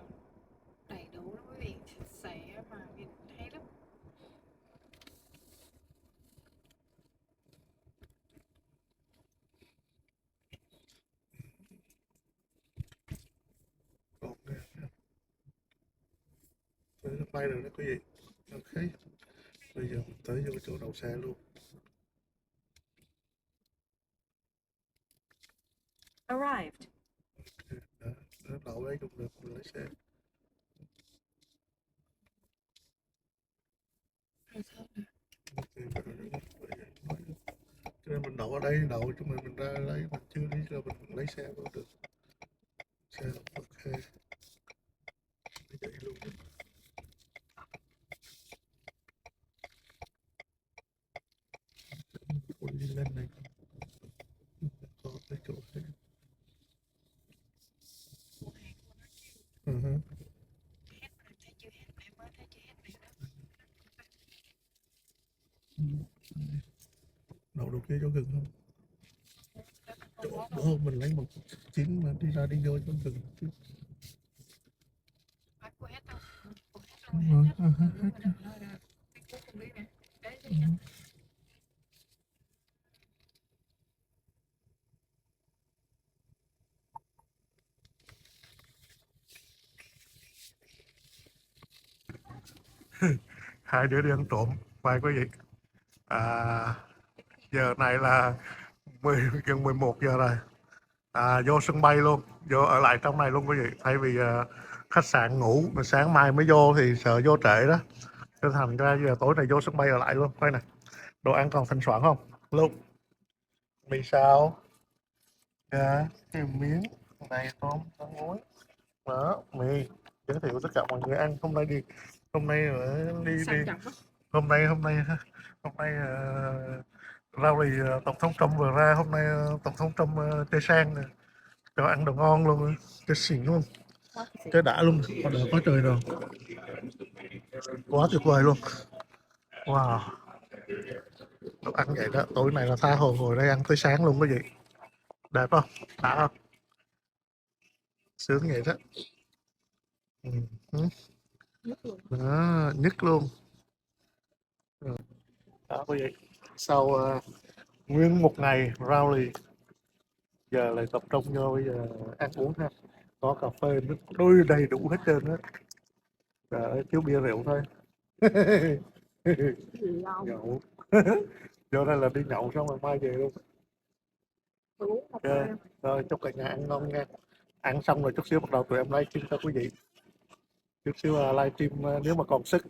đầy đủ đó quý vị, sạch sẽ mà nhìn hay lắm. Còn tới sân bay rồi đó quý vị. Ok, bây giờ mình tới vô chỗ đậu xe luôn. Arrived. Đó, đậu đấy cũng được, mình lấy xe. Cho nên mình đậu ở đây, đậu cho mình ra lấy, mình chưa đi cho mình lấy xe vô được. Xe ok. Vậy luôn. Đi lên này có cái chỗ xe. Đậu được kia chỗ gần không? Chỗ mình lấy một chuyến mà đi ra đi vô chỗ gần chứ. Hai đứa đi ăn trộm phải quý vị. Giờ này là gần 11 giờ rồi. Vô sân bay luôn, vô ở lại trong này luôn quý vị. Thay vì khách sạn ngủ mà sáng mai mới vô thì sợ vô trễ đó. Cho thành ra giờ tối này vô sân bay ở lại luôn. Đây này, đồ ăn còn thanh soạn không? Luôn. Mì sao? Cá, thêm miếng, này tôm, tôm muối. Đó, mì. Giới thiệu tất cả mọi người ăn. Hôm nay đi hôm nay rau thì tổng thống Trump vừa ra, hôm nay tổng thống Trump chơi sang nè, cho ăn đồ ngon luôn, chơi xỉn luôn, chơi đã luôn, có đỡ có trời rồi, quá tuyệt vời luôn. Wow, đồ ăn vậy đó, tối này là tha hồ ngồi đây ăn tới sáng luôn quý vị, đẹp không, đã không, sướng vậy đó. Đó, nhức luôn. Đó quý vị, sau nguyên một ngày rally giờ lại tập trung vô bây giờ ăn uống ha, có cà phê nước đôi đầy đủ hết trơn á. Trời ơi, thiếu bia rượu thôi. Nhậu. Vô đây là đi nhậu xong rồi mai về luôn. Ok, rồi chúc cả nhà ăn ngon nha. Ăn xong rồi chút xíu bắt đầu tụi em livestream cho quý vị. Chút xíu livestream nếu mà còn sức,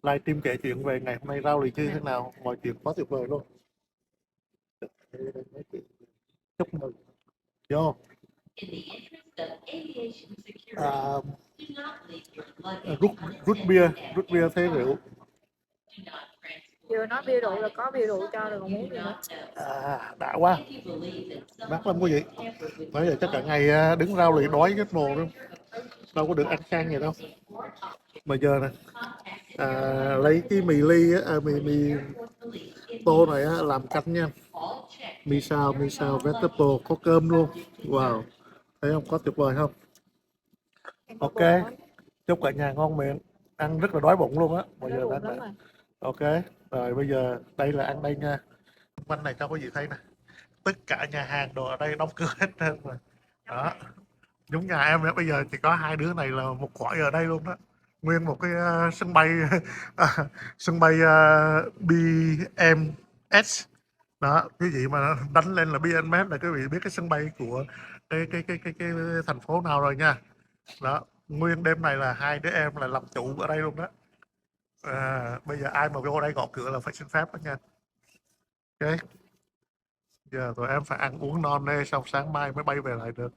livestream kể chuyện về ngày hôm nay rau lì như thế nào, mọi chuyện quá tuyệt vời luôn. Chúc mừng. Vô. Rút bia thay rượu. Vừa nói bia rượu là có bia rượu cho rồi còn muốn gì nữa. Đã quá, mát lắm quý vị. Bây giờ chắc cả ngày đứng rau lì đói hết mồ luôn, đâu có được ăn sang vậy đâu. Mà giờ nè, lấy cái mì ly mì tô này làm canh nha. Mì xào vegetable có cơm luôn. Wow, thấy không, có tuyệt vời không? Ok, chúc cả nhà ngon miệng, ăn rất là đói bụng luôn á. Bây giờ đang ok, rồi bây giờ đây là ăn đây nha. Quanh này cho quý vị thấy nè, tất cả nhà hàng đồ ở đây đóng cửa hết trơn rồi. Đó, giống nhà em nữa, bây giờ chỉ có hai đứa này là một cõi ở đây luôn đó. Nguyên một cái sân bay sân bay BMS đó, quý vị mà đánh lên là BMS là quý vị biết cái sân bay của cái thành phố nào rồi nha. Đó, nguyên đêm này là hai đứa em là làm chủ ở đây luôn đó. Bây giờ ai mà vô đây gõ cửa là phải xin phép đó nha. Ok, giờ tụi em phải ăn uống non nê xong sáng mai mới bay về lại được.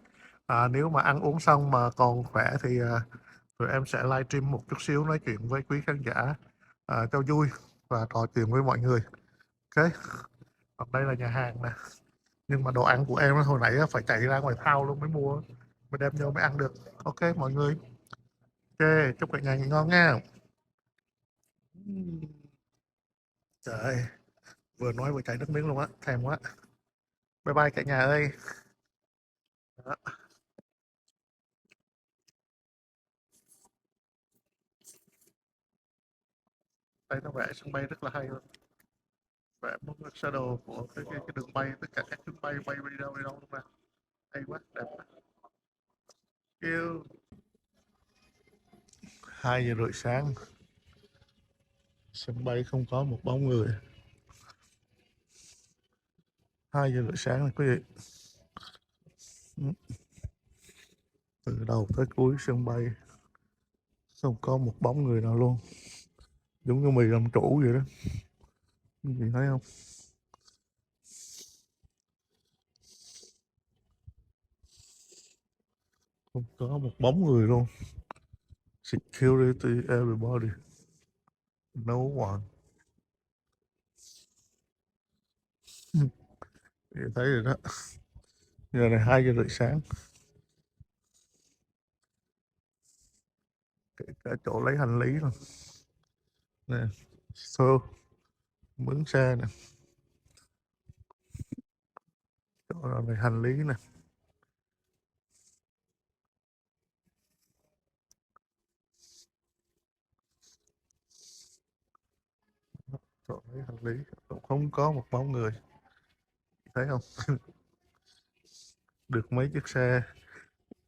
Nếu mà ăn uống xong mà còn khỏe thì tụi em sẽ livestream một chút xíu nói chuyện với quý khán giả cho vui và trò chuyện với mọi người. Ok, còn đây là nhà hàng nè, nhưng mà đồ ăn của em hồi nãy phải chạy ra ngoài thao luôn mới mua, mới đem vô mới ăn được. Ok mọi người, ok, chúc cả nhà nghỉ ngon nha. Trời ơi, vừa nói vừa chảy nước miếng luôn á, thèm quá. Bye bye cả nhà ơi. Đó. Đây nó vẽ sân bay rất là hay luôn, vẽ một sơ đồ của cái đường bay, tất cả các chuyến bay bay đi đâu luôn nè, hay quá, đẹp quá. Yêu. 2 giờ rưỡi sáng, sân bay không có một bóng người. 2 giờ rưỡi sáng này quý vị, từ đầu tới cuối sân bay không có một bóng người nào luôn. giống như mì làm chủ vậy đó, quý vị thấy không? Không có một bóng người luôn. Security everybody, no one. Thì thấy rồi đó, giờ này 2 giờ rưỡi sáng, kể cả chỗ lấy hành lý rồi nè, xô mướn xe nè, chỗ này hành lý nè, chỗ lấy hành lý cũng không có một bóng người, thấy không? Được mấy chiếc xe,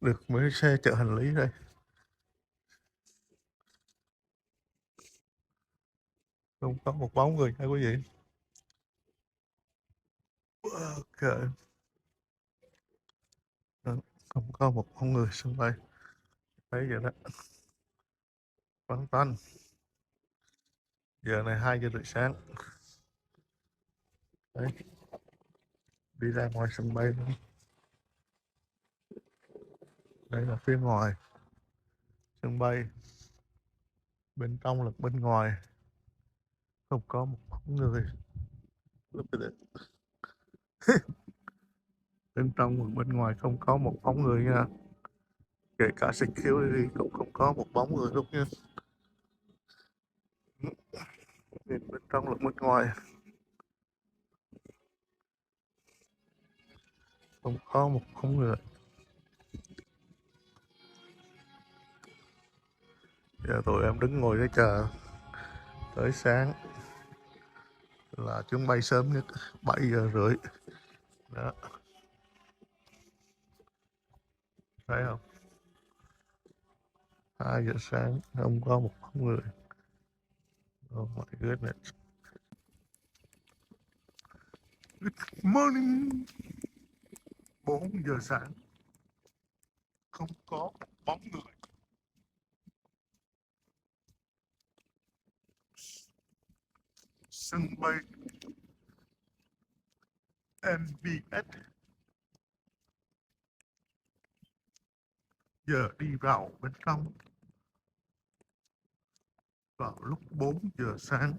được mấy xe chở hành lý đây, không có một bóng người nha quý vị. Ok, không có một bóng người sân bay, thấy vậy đó, vắng tanh. Giờ này 2 giờ rưỡi sáng, đấy, đi ra ngoài sân bay nữa. Đây là phía ngoài sân bay, bên trong là bên ngoài, không có một bóng người. Bên trong và bên ngoài không có một bóng người nha, kể cả security cũng không có một bóng người luôn nha. Bên trong là bên ngoài, không có một bóng người. Giờ tụi em đứng ngồi để chờ tới sáng, là chuyến bay sớm nhất 7 giờ rưỡi đó, thấy không? 2 giờ sáng không có một bóng người. Oh my goodness. Good morning. 4 giờ sáng không có một bóng người. Sân bay MBS giờ đi vào bên trong vào lúc 4 giờ sáng.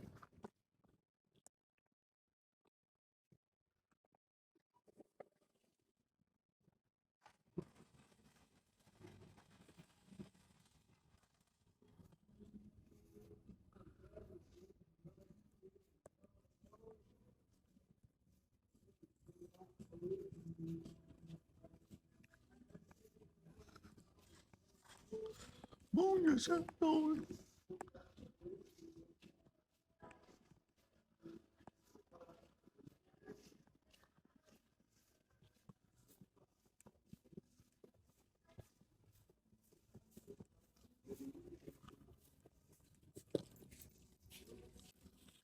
Bốn giờ sáng thôi.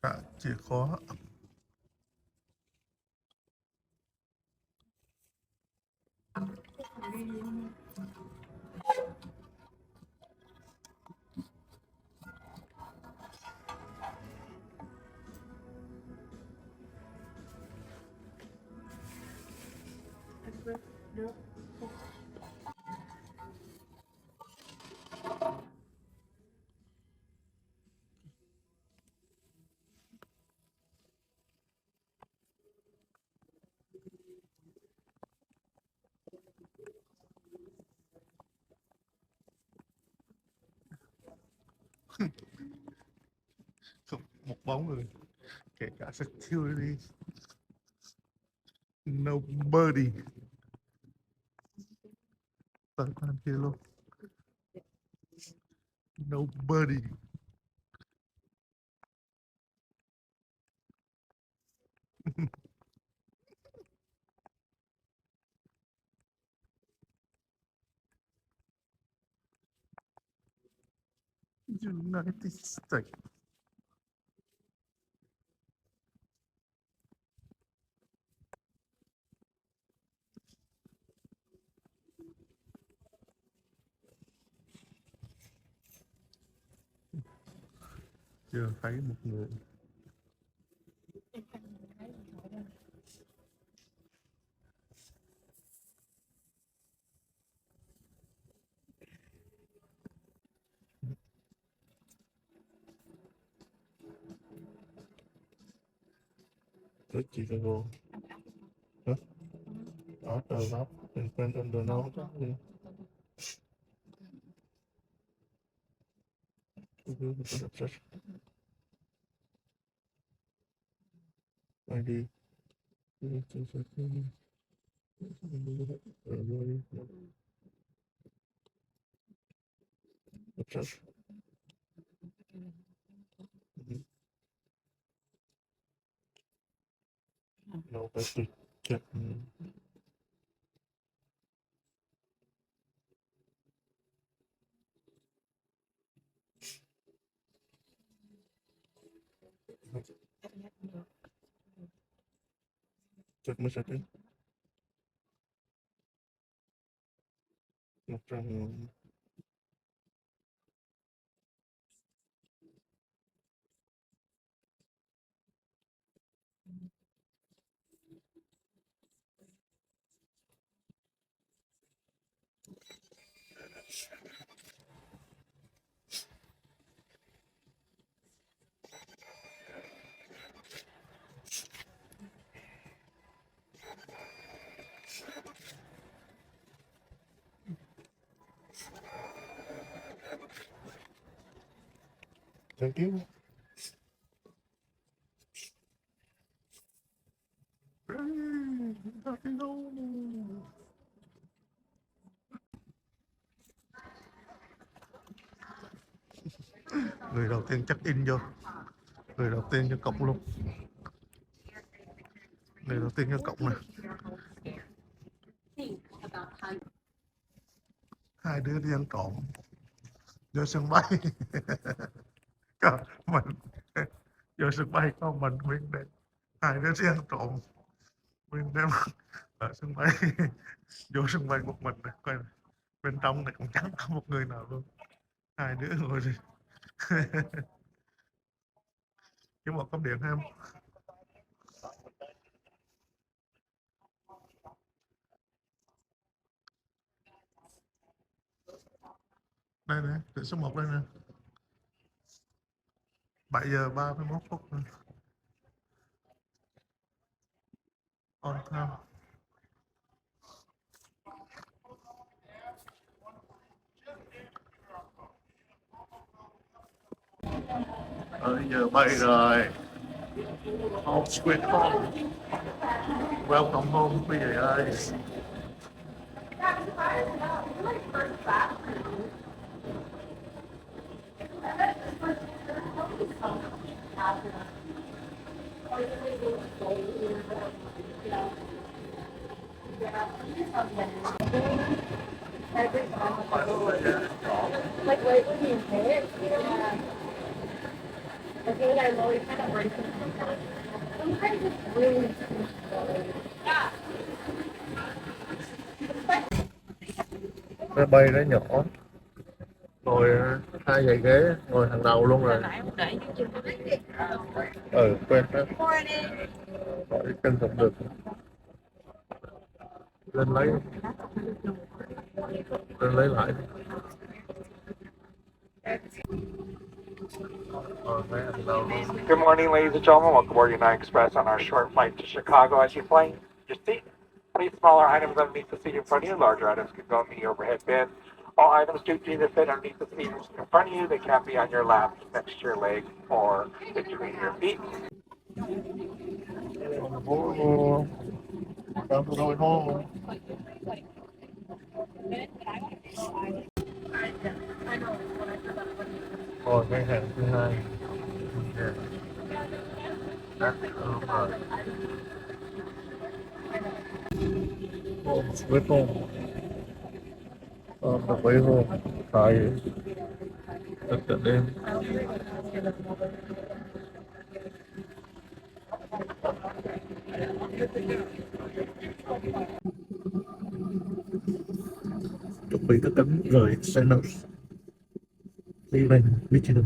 Cả chìa khóa. Không một bóng người, kể cả security, nobody. Tận bên kia luôn, nobody. United States. Chưa thấy một người. Tới Chicago. Hả? After that, in front of the now. ID. No, phải check. Check mấy setting. Ngoctrang. Thank you. Người đầu tiên check in vô. Người đầu tiên cho cộng luôn. Người đầu tiên cho cộng nè. Hai đứa đi ăn trộm vô sân bay. Còn mình vô sân bay con mình Nguyên đem hai đứa đi ăn trộm. Nguyên đem ở sân bay vô sân bay một mình này. Coi bên trong này cũng chẳng có một người nào luôn. Hai đứa ngồi đi. Kiếm một cốc điện em. Đây nè, tuyển số 1 đây nè. 7 giờ 31 phút nữa. On time. Giờ bay rồi. Home sweet home. Welcome home quý vị ơi. Máy bay nó nhỏ, ngồi hai dãy ghế, ngồi hàng đầu luôn rồi. Quên đó. Hỏi kênh không được. Lên lấy lại. Good morning, ladies and gentlemen. Welcome aboard United Express on our short flight to Chicago. As you plane your seat, please smaller items underneath the seat in front of you. Larger items can go in the overhead bin. All items do either fit underneath the seat in front of you. They can be on your lap, next to your leg, or between your feet. Ngồi ngay hàng thứ hai. Sweet home. The way home. Tại tất cả đêm. Chuẩn bị cất cánh rời Center. Freeland, Michigan.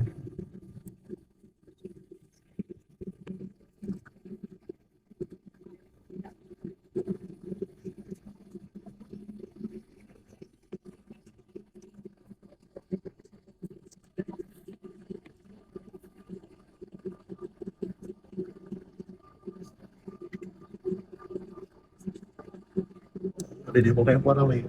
địa điểm của em qua đâu thì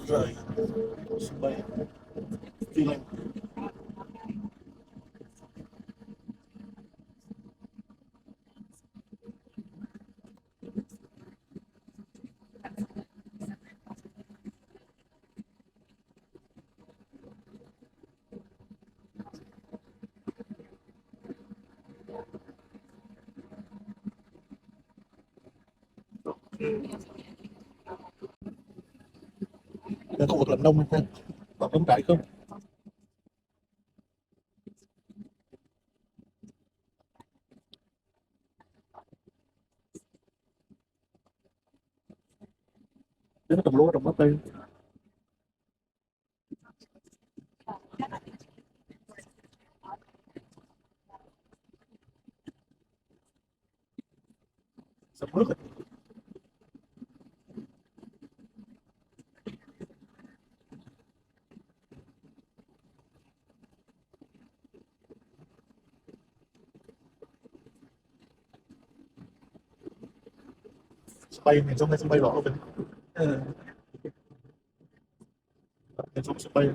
rời sân bay Freeland. Là khu vực làm nông ha, làm nông trại không? Nếu nó trồng lúa trồng bắp đây. Sắp nước rồi. Sân bay miền Trung hay sân bay rõ mình. Miền Trung sân bay.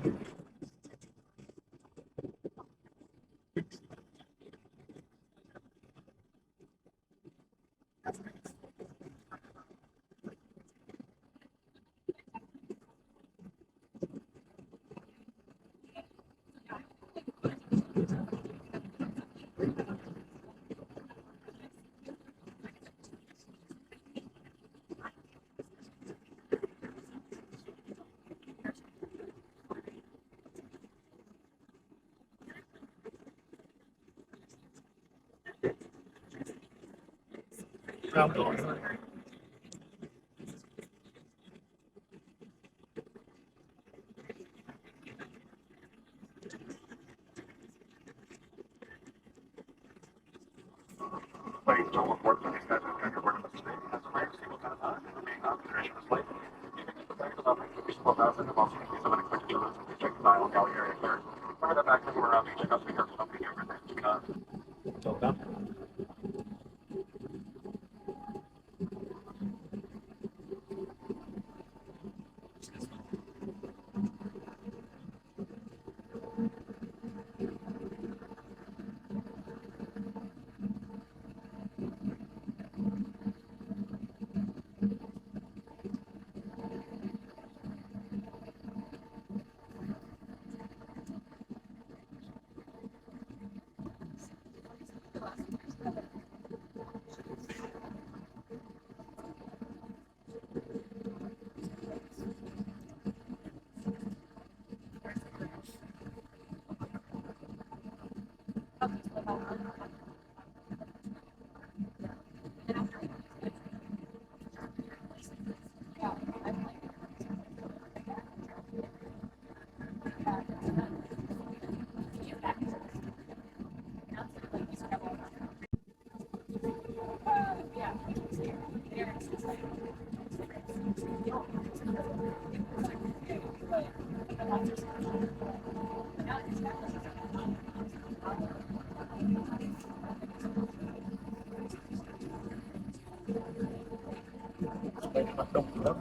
Rau đỏ. Ladies and gentlemen, Port 2 passenger boarding the state has a very single time and remain on consideration of flight. You can protect about reasonable thousand of also in case of unexpected delays and check the dial galley area clear. Remember that back when we're around, you check out speakers and opening everything. Chào các. Đây hoạt động lắm.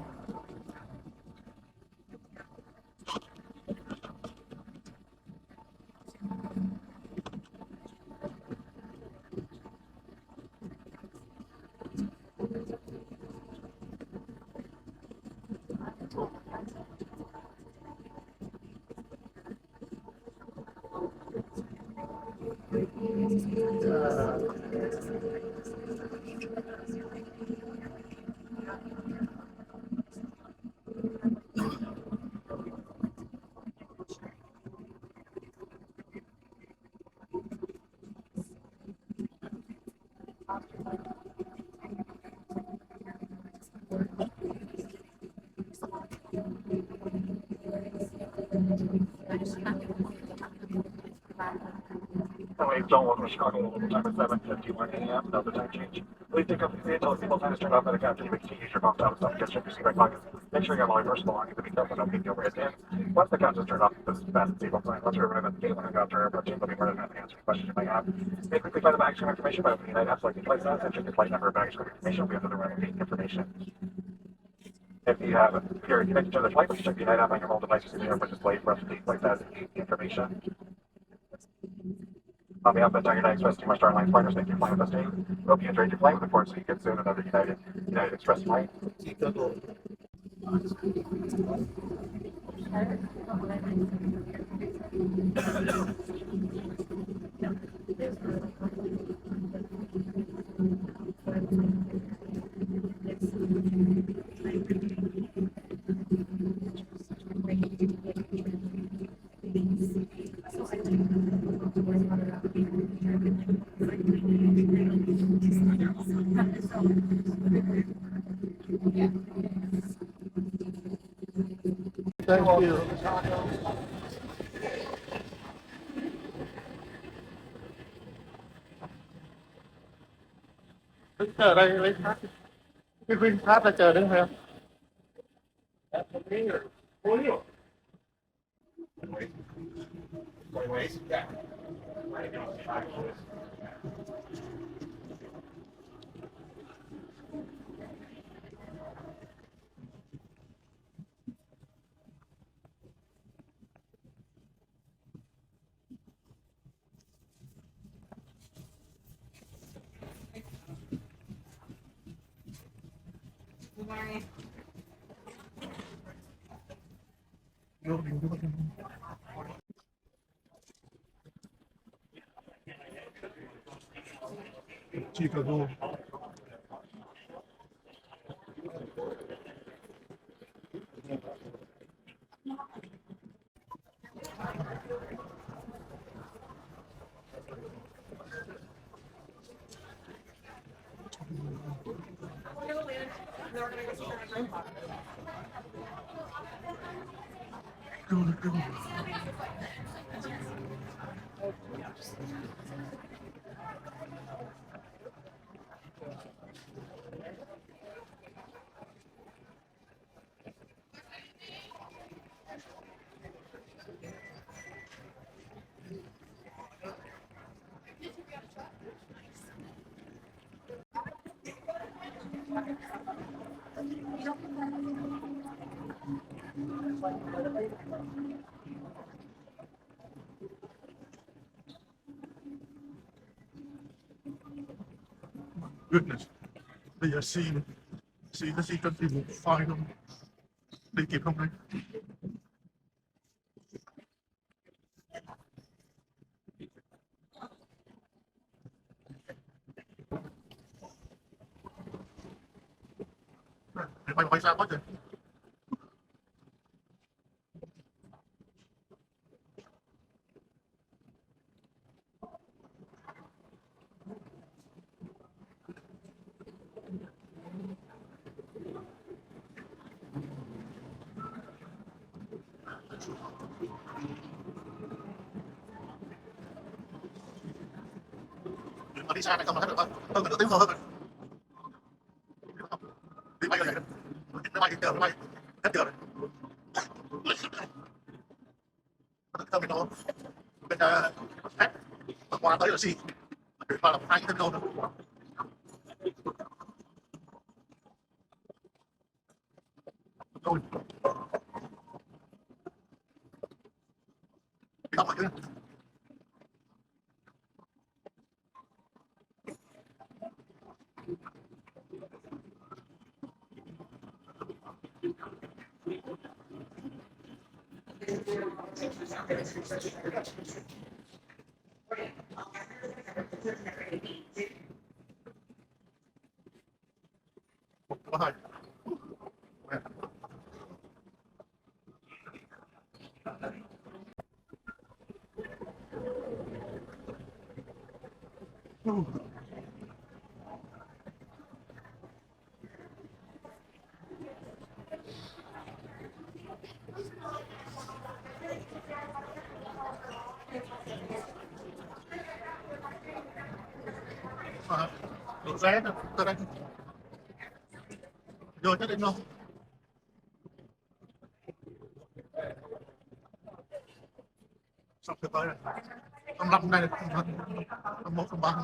Don't welcome to Chicago. Local time is 7:51 a.m. Another time change. Please take up the seat until the seatbelt sign is turned off by the captain. You may continue to use your phone to help yourself get check your seat back pockets. Make sure you have all your personal belongings and be careful not being overhead bins. Once the captain is turned off, the fasten seatbelt sign. Once you're arrived at the gate, when you go to airport team, will be more than happy to answer any questions you may have. May quickly find the baggage claim information by opening United app, selecting flight status, entering your flight number, baggage claim information will be under the arrival gate information. If you're connected to the flight, please check the United app on your mobile device to see the airport display for up to date flight status and information. On behalf of the entire United Express team, our Star Alliance partners, thank you for flying with us today. We hope you enjoyed your flight. We look forward to seeing you again soon. Another United Express flight. Thank you. Chờ đây lấy phát. Cái Vinh phát là chờ đấy phải không? Chicago. Goodness. Bây giờ nó xin cần tìm một file không? Đi kịp không đây? Mày sao quá trời? Mà đi xa này không là hết được hơn nửa tiếng hơn rồi. Đi bay rồi vậy. Nó bay giờ nó bay hết giờ rồi. Nó bên đó bên khách qua tới là xì qua là 2 cái đâu nữa. Rồi. Đi đâu mà chứ? Có hai. được vé nè, tới đây. Vô chắc định không? Sắp tới rồi. Năm năm này, năm một, năm ba.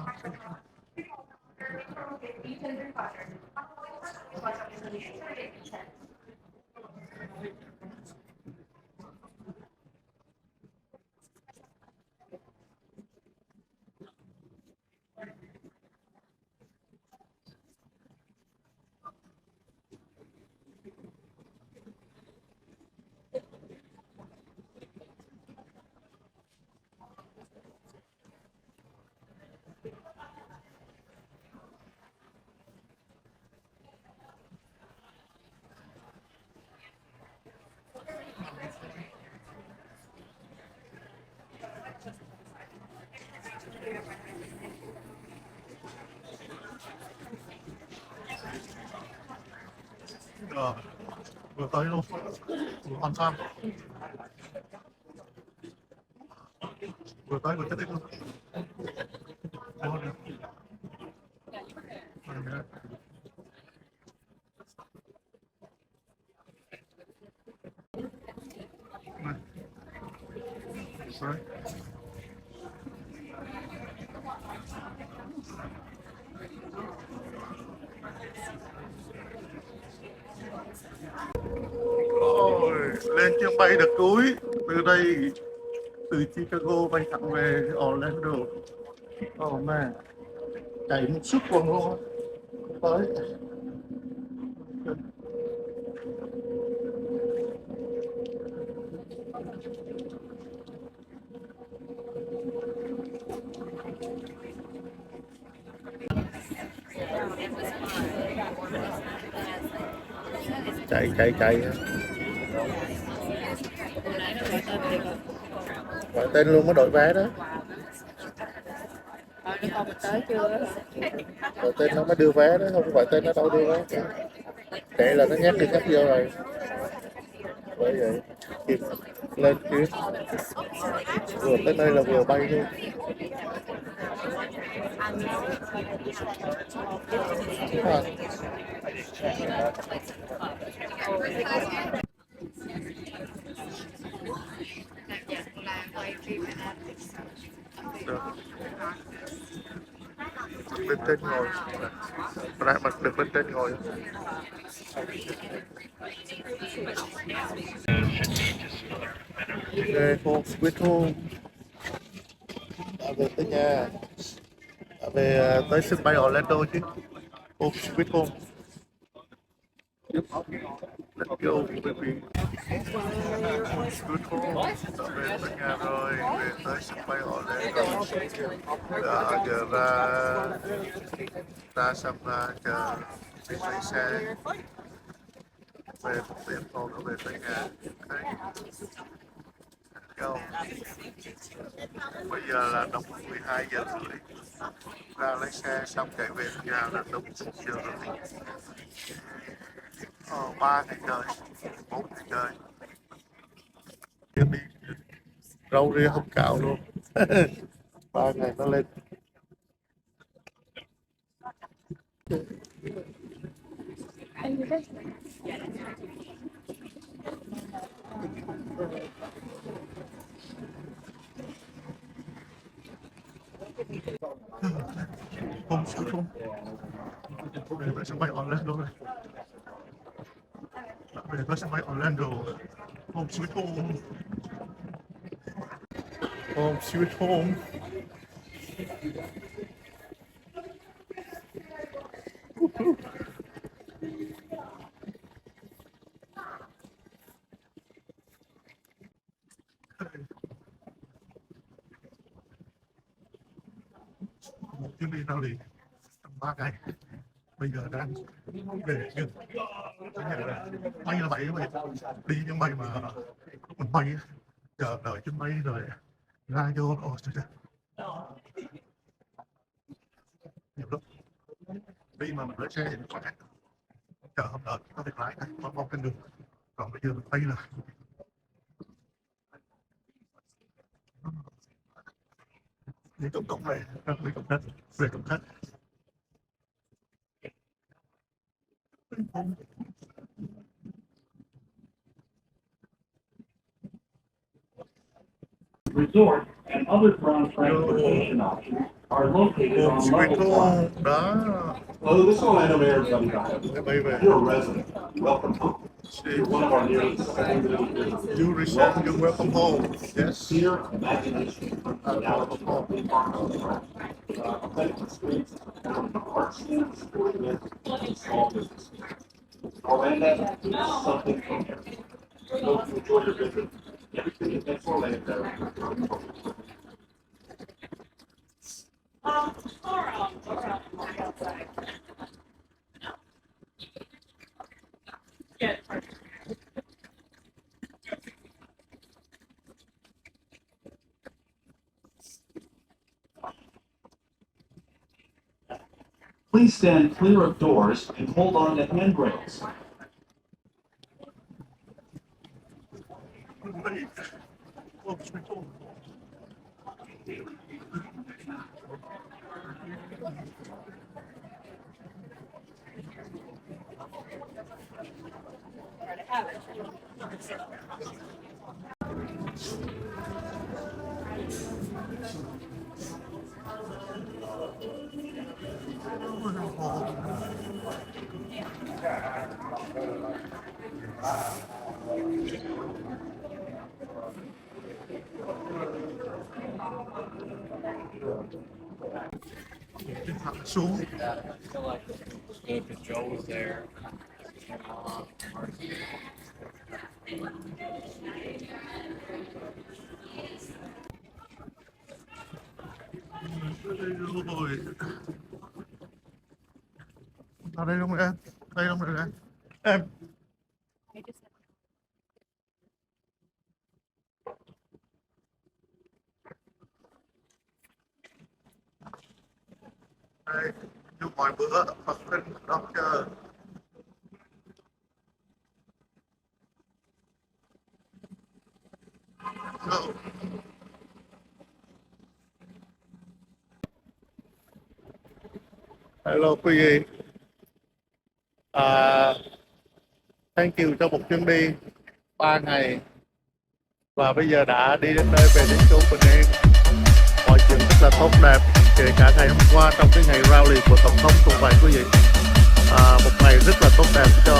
Vừa tới luôn, vừa hoàn xong, vừa tới vừa check in luôn. Sorry. Ôi, lên chuyến bay đợt cuối từ đây, từ Chicago bay thẳng về Orlando. Oh man, chạy một suốt quần luôn tới. Chạy gọi tên luôn mới đổi vé đó. Nó còn mình tới chưa? Gọi tên nó mới đưa vé đó, không gọi tên nó đâu đưa vé. Để là nó nhắc đi nhắc vô rồi. Bởi vậy kịp lên chuyến vừa tới nơi là vừa bay luôn. Lên trên ngồi, ra mặt được lên trên ngồi. Ok, home sweet home. Đã về tới nhà, đã về tới sân bay Orlando chứ. Home sweet home. Let's go, baby. Home sweet home. Đã về tới nhà rồi, về tới sân bay Orlando. Giờ ra xong chờ đi lấy xe về một tiệm thôi, nó về tới nhà. Go. Bây giờ là đúng 12 giờ rưỡi, ra lấy xe xong chạy về nhà là đúng 1 giờ rưỡi. 3 ngày trời, 4 ngày trời. Đi râu ria không cạo luôn. 3 ngày nó lên. Không sao không. Về tới sân bay Orlando rồi. Về tới sân bay Orlando. Home sweet home. Home sweet home. Một chuyến đi nào đi trong 3 ngày. Bây giờ đang về gần bay là vậy mà đi chuyến bay mà mình bay chờ đợi chuyến bay rồi ra vô nhiều lúc đi mà mình lấy xe thì mình có cách chờ không đợi có việc lái không trên đường, còn bây giờ mình bay là đi tổng cộng về đi tổng khách về tổng khách Resort and other ground transportation options are located Gồm on Sweet level 5. Home đã Hello, this is Orlando Mayor Binhvo-Ngoctrang. để bay về. You're a resident. Welcome home. You're one of our nearly 70 million visitors. You reset, you welcome home. Yes. Fear, imagination, reality, authentic experience, arts, sporting events, small business. Orlando is something from here. Hope you enjoy your visit. Everything that makes Orlando. Please stand clear of doors and hold on to handrails. Gồm Sweet Home. Thẳng xuống. Rồi. Ở đây không em? Đây không được em? Em. Đây, như mọi bữa Phật sinh đón chờ. Go. Hello quý vị. Thank you cho một chuyến đi 3 ngày và bây giờ đã đi đến nơi về đến chốn bình yên. Mọi chuyện rất là tốt đẹp, kể cả ngày hôm qua trong cái ngày rally của tổng thống cũng vậy quý vị. Một ngày rất là tốt đẹp cho